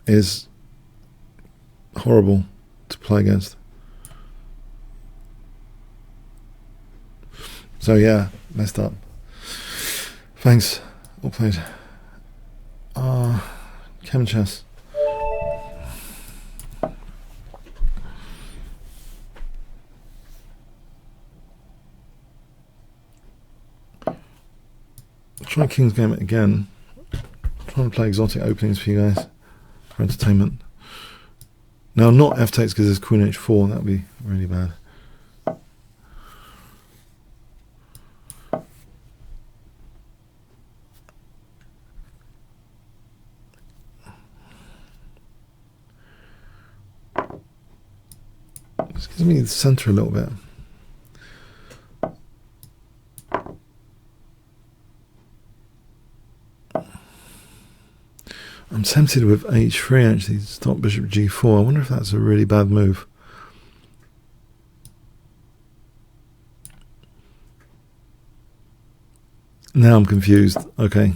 is horrible to play against. So yeah, messed up. Thanks. Well played. Chem chess. Try King's Game it again. Trying to play exotic openings for you guys for entertainment. Now, not f takes because there's queen h4. That would be really bad. This gives me the center a little bit. I'm tempted with h3 actually to stop bishop g4. I wonder if that's a really bad move. Now I'm confused. Okay.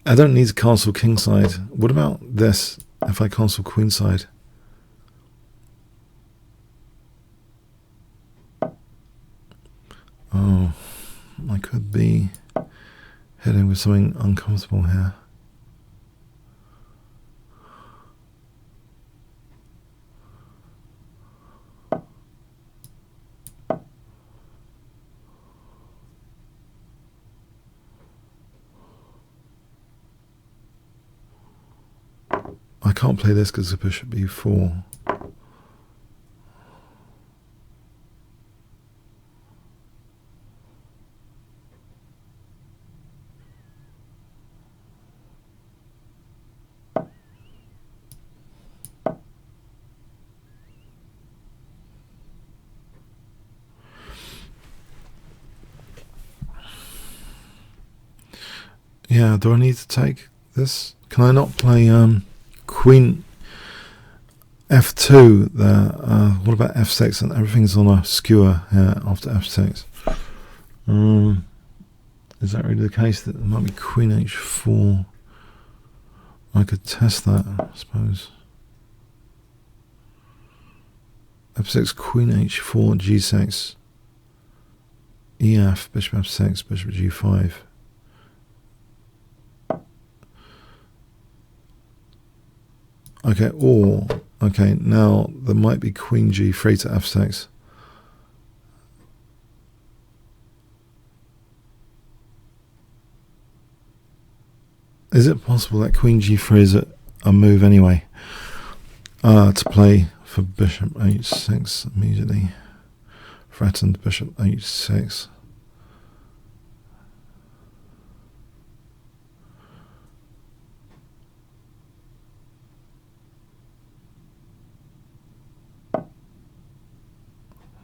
I don't need to castle kingside. What about this if I castle queenside? Oh, I could be heading with something uncomfortable here. I can't play this because the bishop b4. Yeah, do I need to take this? Can I not play queen f2 there? What about f6? And everything's on a skewer here after f6. Is that really the case? That it might be queen h4. I could test that, I suppose. f6, queen h4, g6, ef, bishop f6, bishop g5. Okay, or, okay, now there might be queen g3 to f6. Is it possible that queen g3 is a move anyway? To play for bishop h6 immediately. Threatened bishop h6.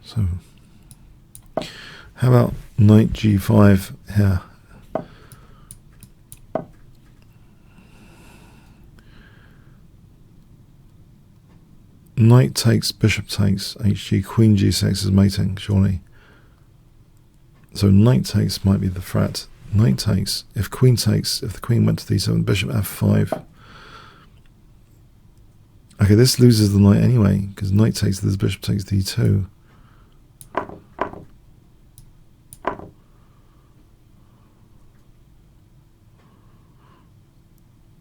So, how about knight g5 here? Knight takes, bishop takes, hg, queen g6 is mating, surely. So knight takes might be the threat. Knight takes, if queen takes, if the queen went to d7, bishop f5. Okay, this loses the knight anyway, because knight takes, this bishop takes d2.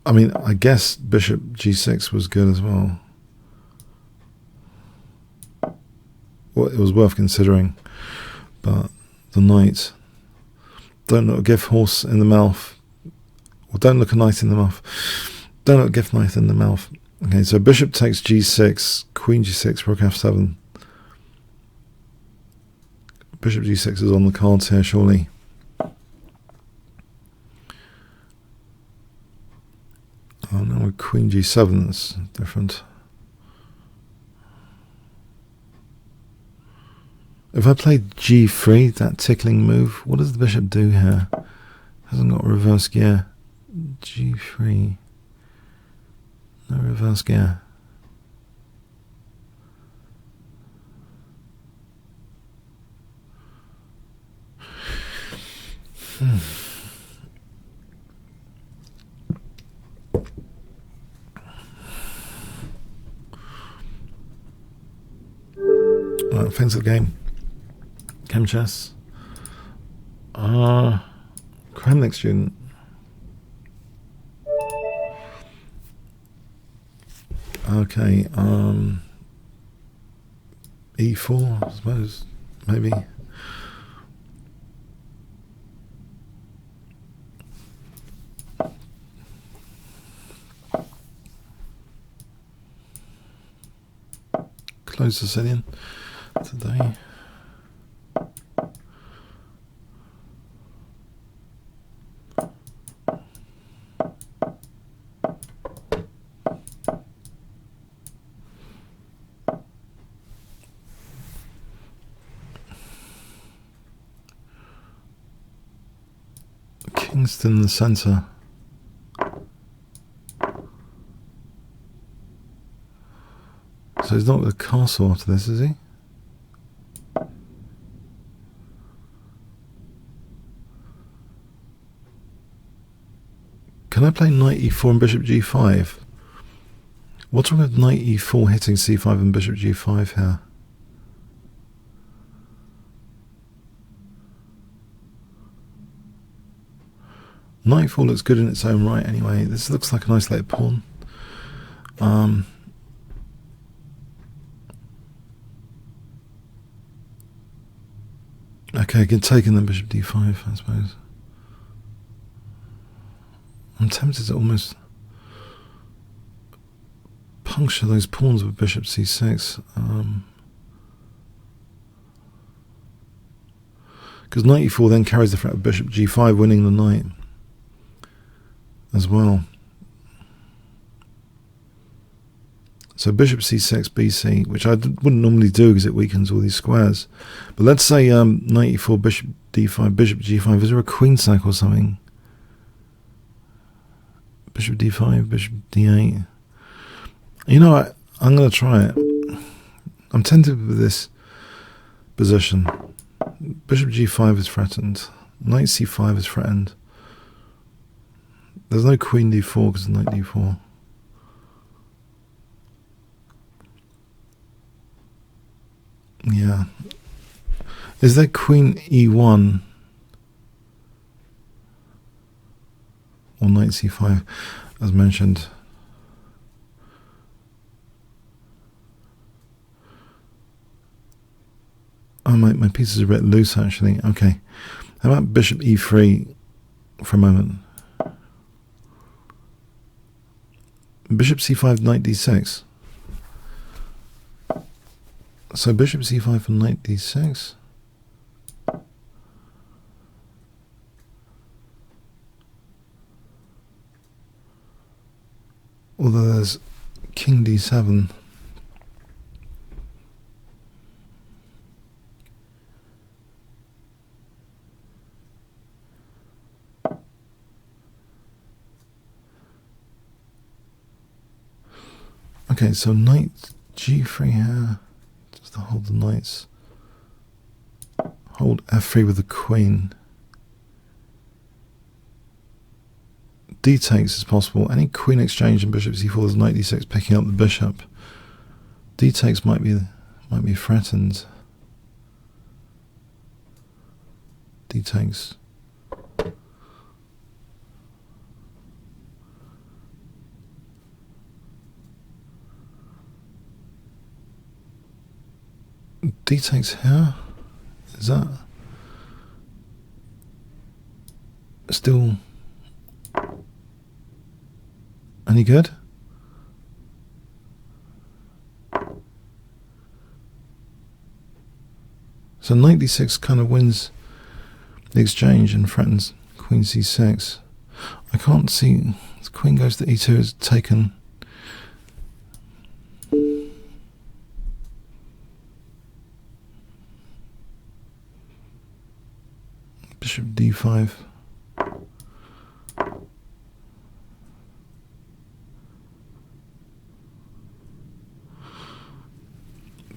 I mean, I guess bishop g6 was good as well. Well, it was worth considering, but the knight, don't look a gift horse in the mouth, or don't look a knight in the mouth, don't look a gift knight in the mouth. Okay, so bishop takes g6, queen g6, rook f7. Bishop g6 is on the cards here, surely. Oh no, with queen g7 it's different. If I played g3, that tickling move, what does the bishop do here? Hasn't got reverse gear. g3. No reverse gear. Right, offensive game. Chem chess. Kremlin student. Okay, e4, I suppose, maybe. Close Sicilian today. Kingston in the centre. So he's not with a castle after this, is he? Can I play knight e4 and bishop g5? What's wrong with knight e4 hitting c5 and bishop g5 here? Knight e4 looks good in its own right anyway. This looks like an isolated pawn. Okay, I can take in the bishop d5, I suppose. I'm tempted to almost puncture those pawns with bishop c6. Because knight e4 then carries the threat of bishop g5 winning the knight as well. So bishop c6, bc, which I wouldn't normally do because it weakens all these squares. But let's say knight e4, bishop d5, bishop g5. Is there a queen sack or something? Bishop d5, bishop d8. You know what? I'm going to try it. I'm tempted with this position. Bishop g5 is threatened. Knight c5 is threatened. There's no queen d4 because of knight d4. Yeah. Is there queen e1 or knight c5 as mentioned? Oh, my piece is a bit loose actually. Okay. How about bishop e3 for a moment? Bishop c5, knight d6. So bishop c5 for knight d6. Although there's king d7. Okay, so knight g3 here, just to hold the knights. Hold f3 with the queen. D takes is possible. Any queen exchange in bishop c4 is knight d6 picking up the bishop. D takes might be threatened. D takes. D takes here. Is that still any good? So knight d6 kind of wins the exchange and threatens queen c6. I can't see. The queen goes to e2 is taken. Bishop d5.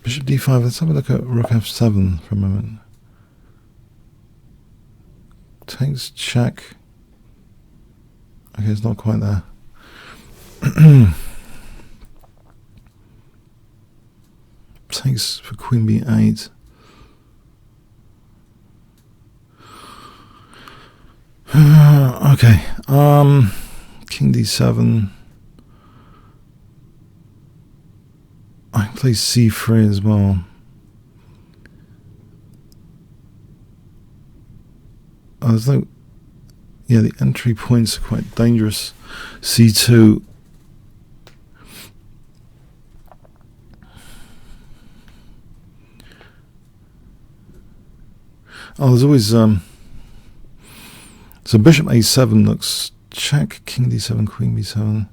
Bishop d5. Let's have a look at rook f7 for a moment. Takes check. Okay, it's not quite there. Takes for queen b8. Okay. King d7. I can play c3 as well. Oh, there's no. Yeah, the entry points are quite dangerous. c2. Oh, there's always so bishop a7 looks check, king d7, queen b7.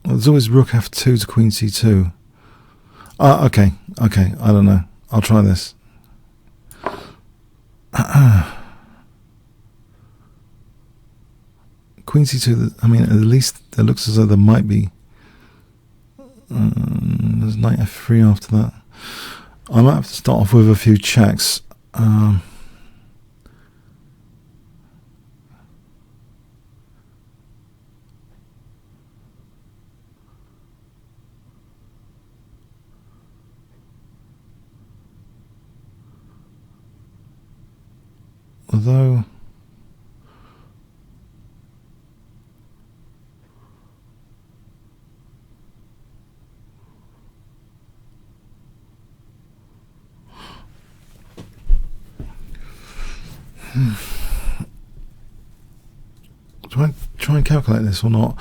There's always rook f2 to queen c2. Okay, I don't know. I'll try this. Queen c2, I mean, at least it looks as though there might be. There's knight f3 after that. I might have to start off with a few checks. Although do I try and calculate this or not?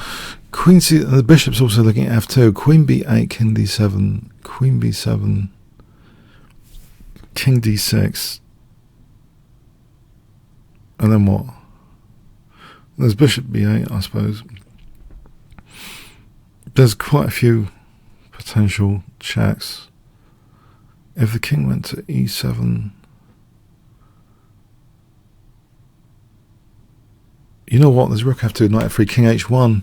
Queen c, the bishop's also looking at f2. Queen b8, king d7, queen b7, king d6, and then what? There's bishop b8, I suppose. There's quite a few potential checks. If the king went to e7, You know what? There's rook f2, knight f3, king h1.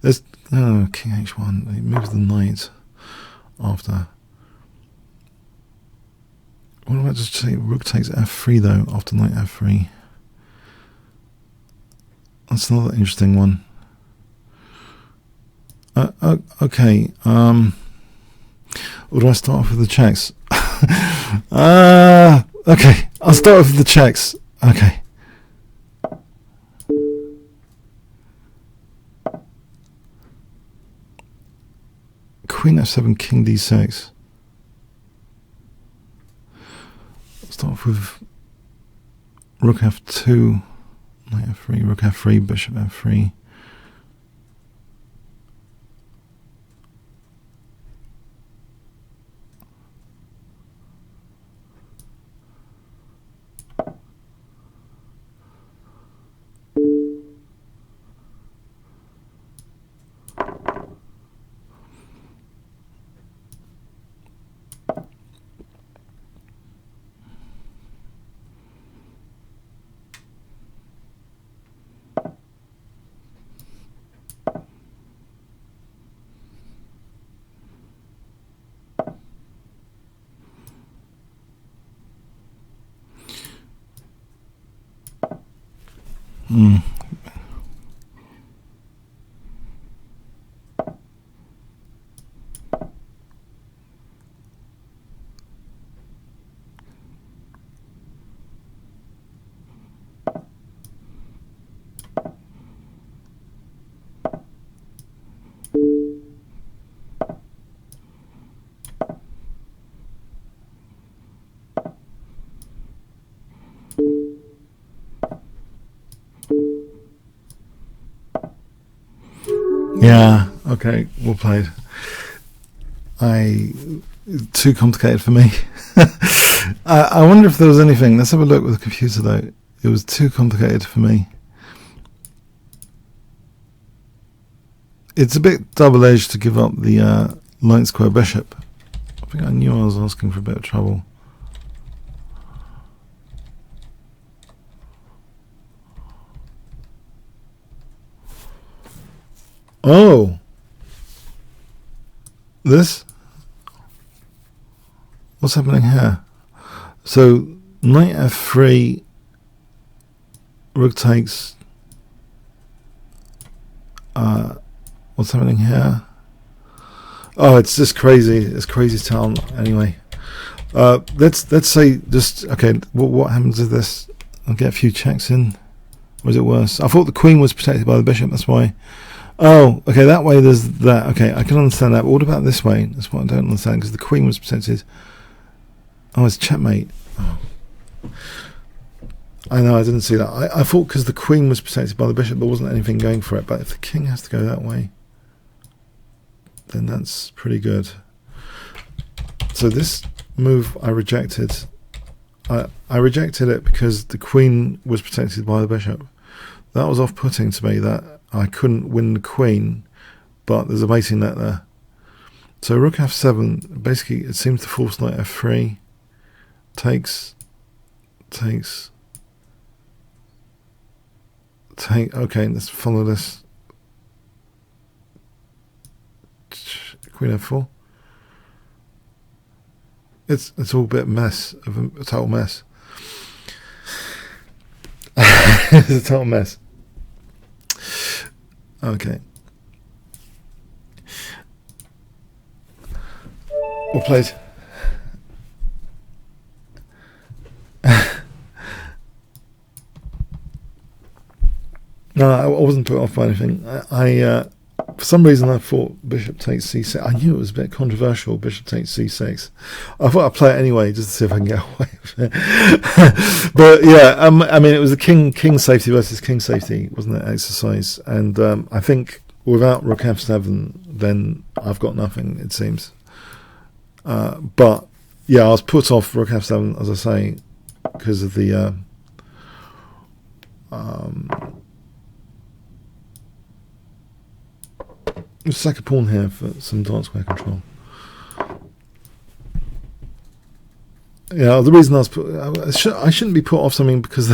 There's king h1. He moves the knight after. What about just say rook takes f3 though after knight f3? That's another interesting one. Okay. Or do I start off with the checks? Okay. I'll start off with the checks. Okay. Queen f7, king d6. Start off with rook f2, knight f3, rook f3, bishop f3. Yeah, okay, well played. Too complicated for me. I wonder if there was anything. Let's have a look with the computer though. It was too complicated for me. It's a bit double-edged to give up the light square bishop. I think I knew I was asking for a bit of trouble. Oh! This? What's happening here? So, knight f3, rook takes. What's happening here? Oh, it's just crazy. It's crazy town. Anyway, let's say just okay. What happens if this? I'll get a few checks in. Or is it worse? I thought the queen was protected by the bishop. That's why. Oh, okay. That way there's that. Okay, I can understand that. But what about this way? That's what I don't understand because the queen was protected. Oh, it's checkmate. Oh. I know. I didn't see that. I thought because the queen was protected by the bishop, there wasn't anything going for it. But if the king has to go that way, then that's pretty good. So this move I rejected. I rejected it because the queen was protected by the bishop. That was off-putting to me that I couldn't win the queen, but there's a mating net there. So rook f7, basically it seems to force knight f3. Takes. Okay, let's follow this. Queen f4. It's all a bit mess, of a total mess. It's a total mess. Okay. Well played. No, I wasn't put off by anything. I for some reason I thought bishop takes c6. I knew it was a bit controversial, bishop takes c6. I thought I'd play it anyway just to see if I can get away with it. But yeah, I mean it was a king safety versus king safety, wasn't it, exercise? And I think without rook f7 then I've got nothing, it seems. But yeah, I was put off rook f7, as I say, because of the let's sack a pawn here for some dark square control. Yeah, the reason I shouldn't be put off something because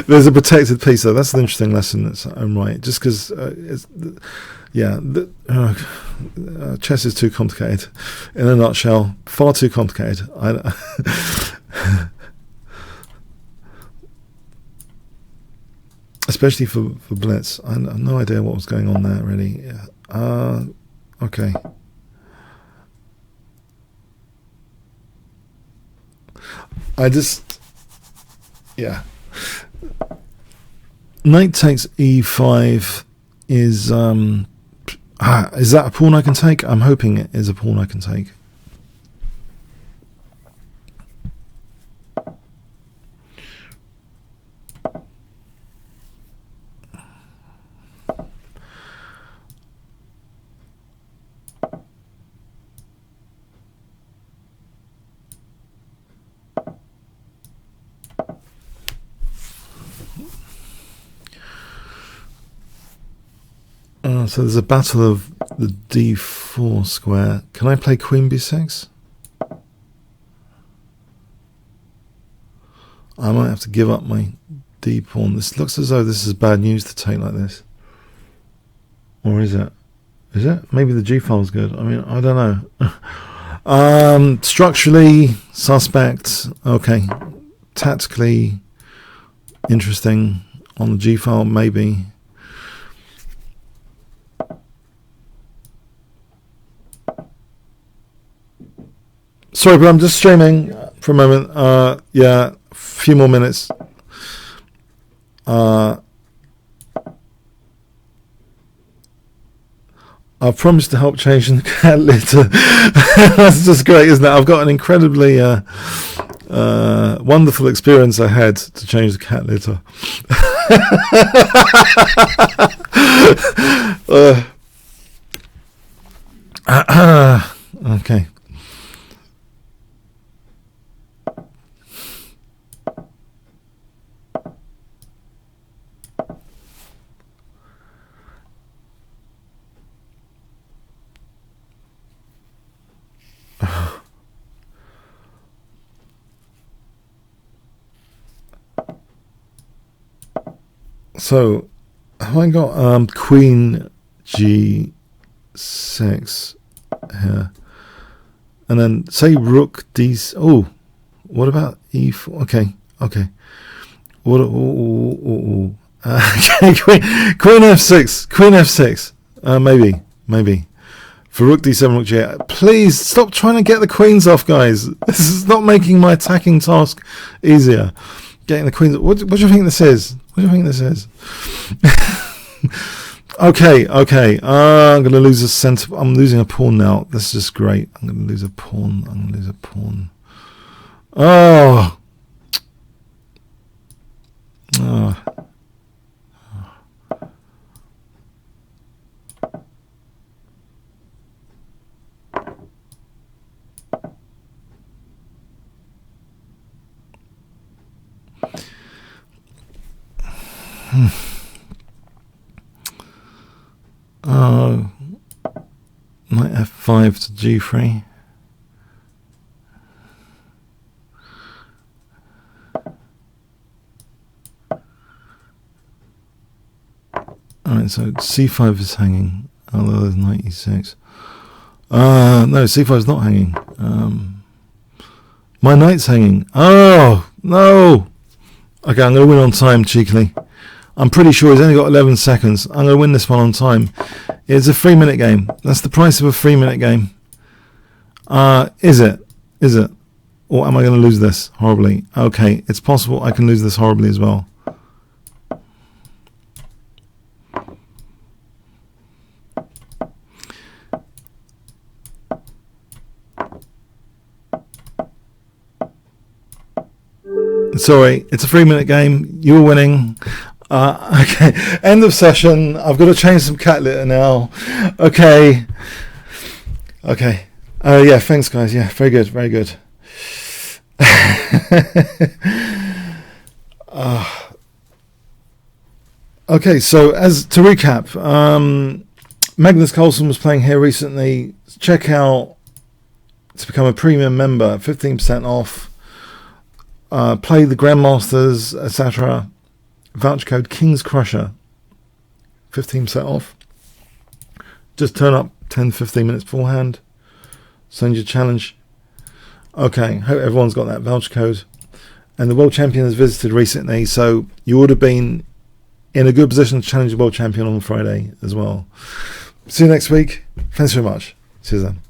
there's a protected piece there. That's an interesting lesson in its own right. Just because, chess is too complicated. In a nutshell, far too complicated. Especially for Blitz. I have no idea what was going on there, really. Okay. Knight takes e5 is that a pawn I can take? I'm hoping it is a pawn I can take. So there's a battle of the d4 square. Can I play queen b6? I might have to give up my d pawn. This looks as though this is bad news to take like this. Or is it? Is it? Maybe the g file is good. I mean, I don't know. Structurally suspect. Okay. Tactically interesting on the g file, maybe. Sorry, but I'm just streaming for a moment. Yeah, a few more minutes. I promised to help change the cat litter. That's just great, isn't it? I've got an incredibly wonderful experience I had to change the cat litter. Okay. So, have I got queen g6 here? And then say rook d. Oh, what about e4? Okay. What? Queen f6. Queen f6. Maybe. For rook d7, rook g8. Please stop trying to get the queens off, guys. This is not making my attacking task easier. Getting the queens. What do you think this is? What do you think this is? Okay. I'm going to lose a center. I'm losing a pawn now. This is just great. I'm going to lose a pawn. Oh. Knight f5 to g3. Alright, so c5 is hanging, although there's knight e6. No, c5 is not hanging. My knight's hanging. Oh, no! Okay, I'm going to win on time, cheekily. I'm pretty sure he's only got 11 seconds. I'm going to win this one on time. It's a 3-minute game. That's the price of a 3-minute game. Is it? Or am I going to lose this horribly? Okay, it's possible I can lose this horribly as well. Sorry, it's a 3-minute game. You're winning. Okay, end of session. I've got to change some cat litter now. Okay. Yeah, thanks guys. Yeah, very good. Okay, so as to recap, Magnus Carlsen was playing here recently. Check out to become a premium member, 15% off. play the Grandmasters, etc. Voucher code Kingscrusher, 15% off. Just turn up 10-15 minutes beforehand. Send your challenge. Okay, hope everyone's got that voucher code. And the world champion has visited recently, so you would have been in a good position to challenge the world champion on Friday as well. See you next week. Thanks very much. See you then.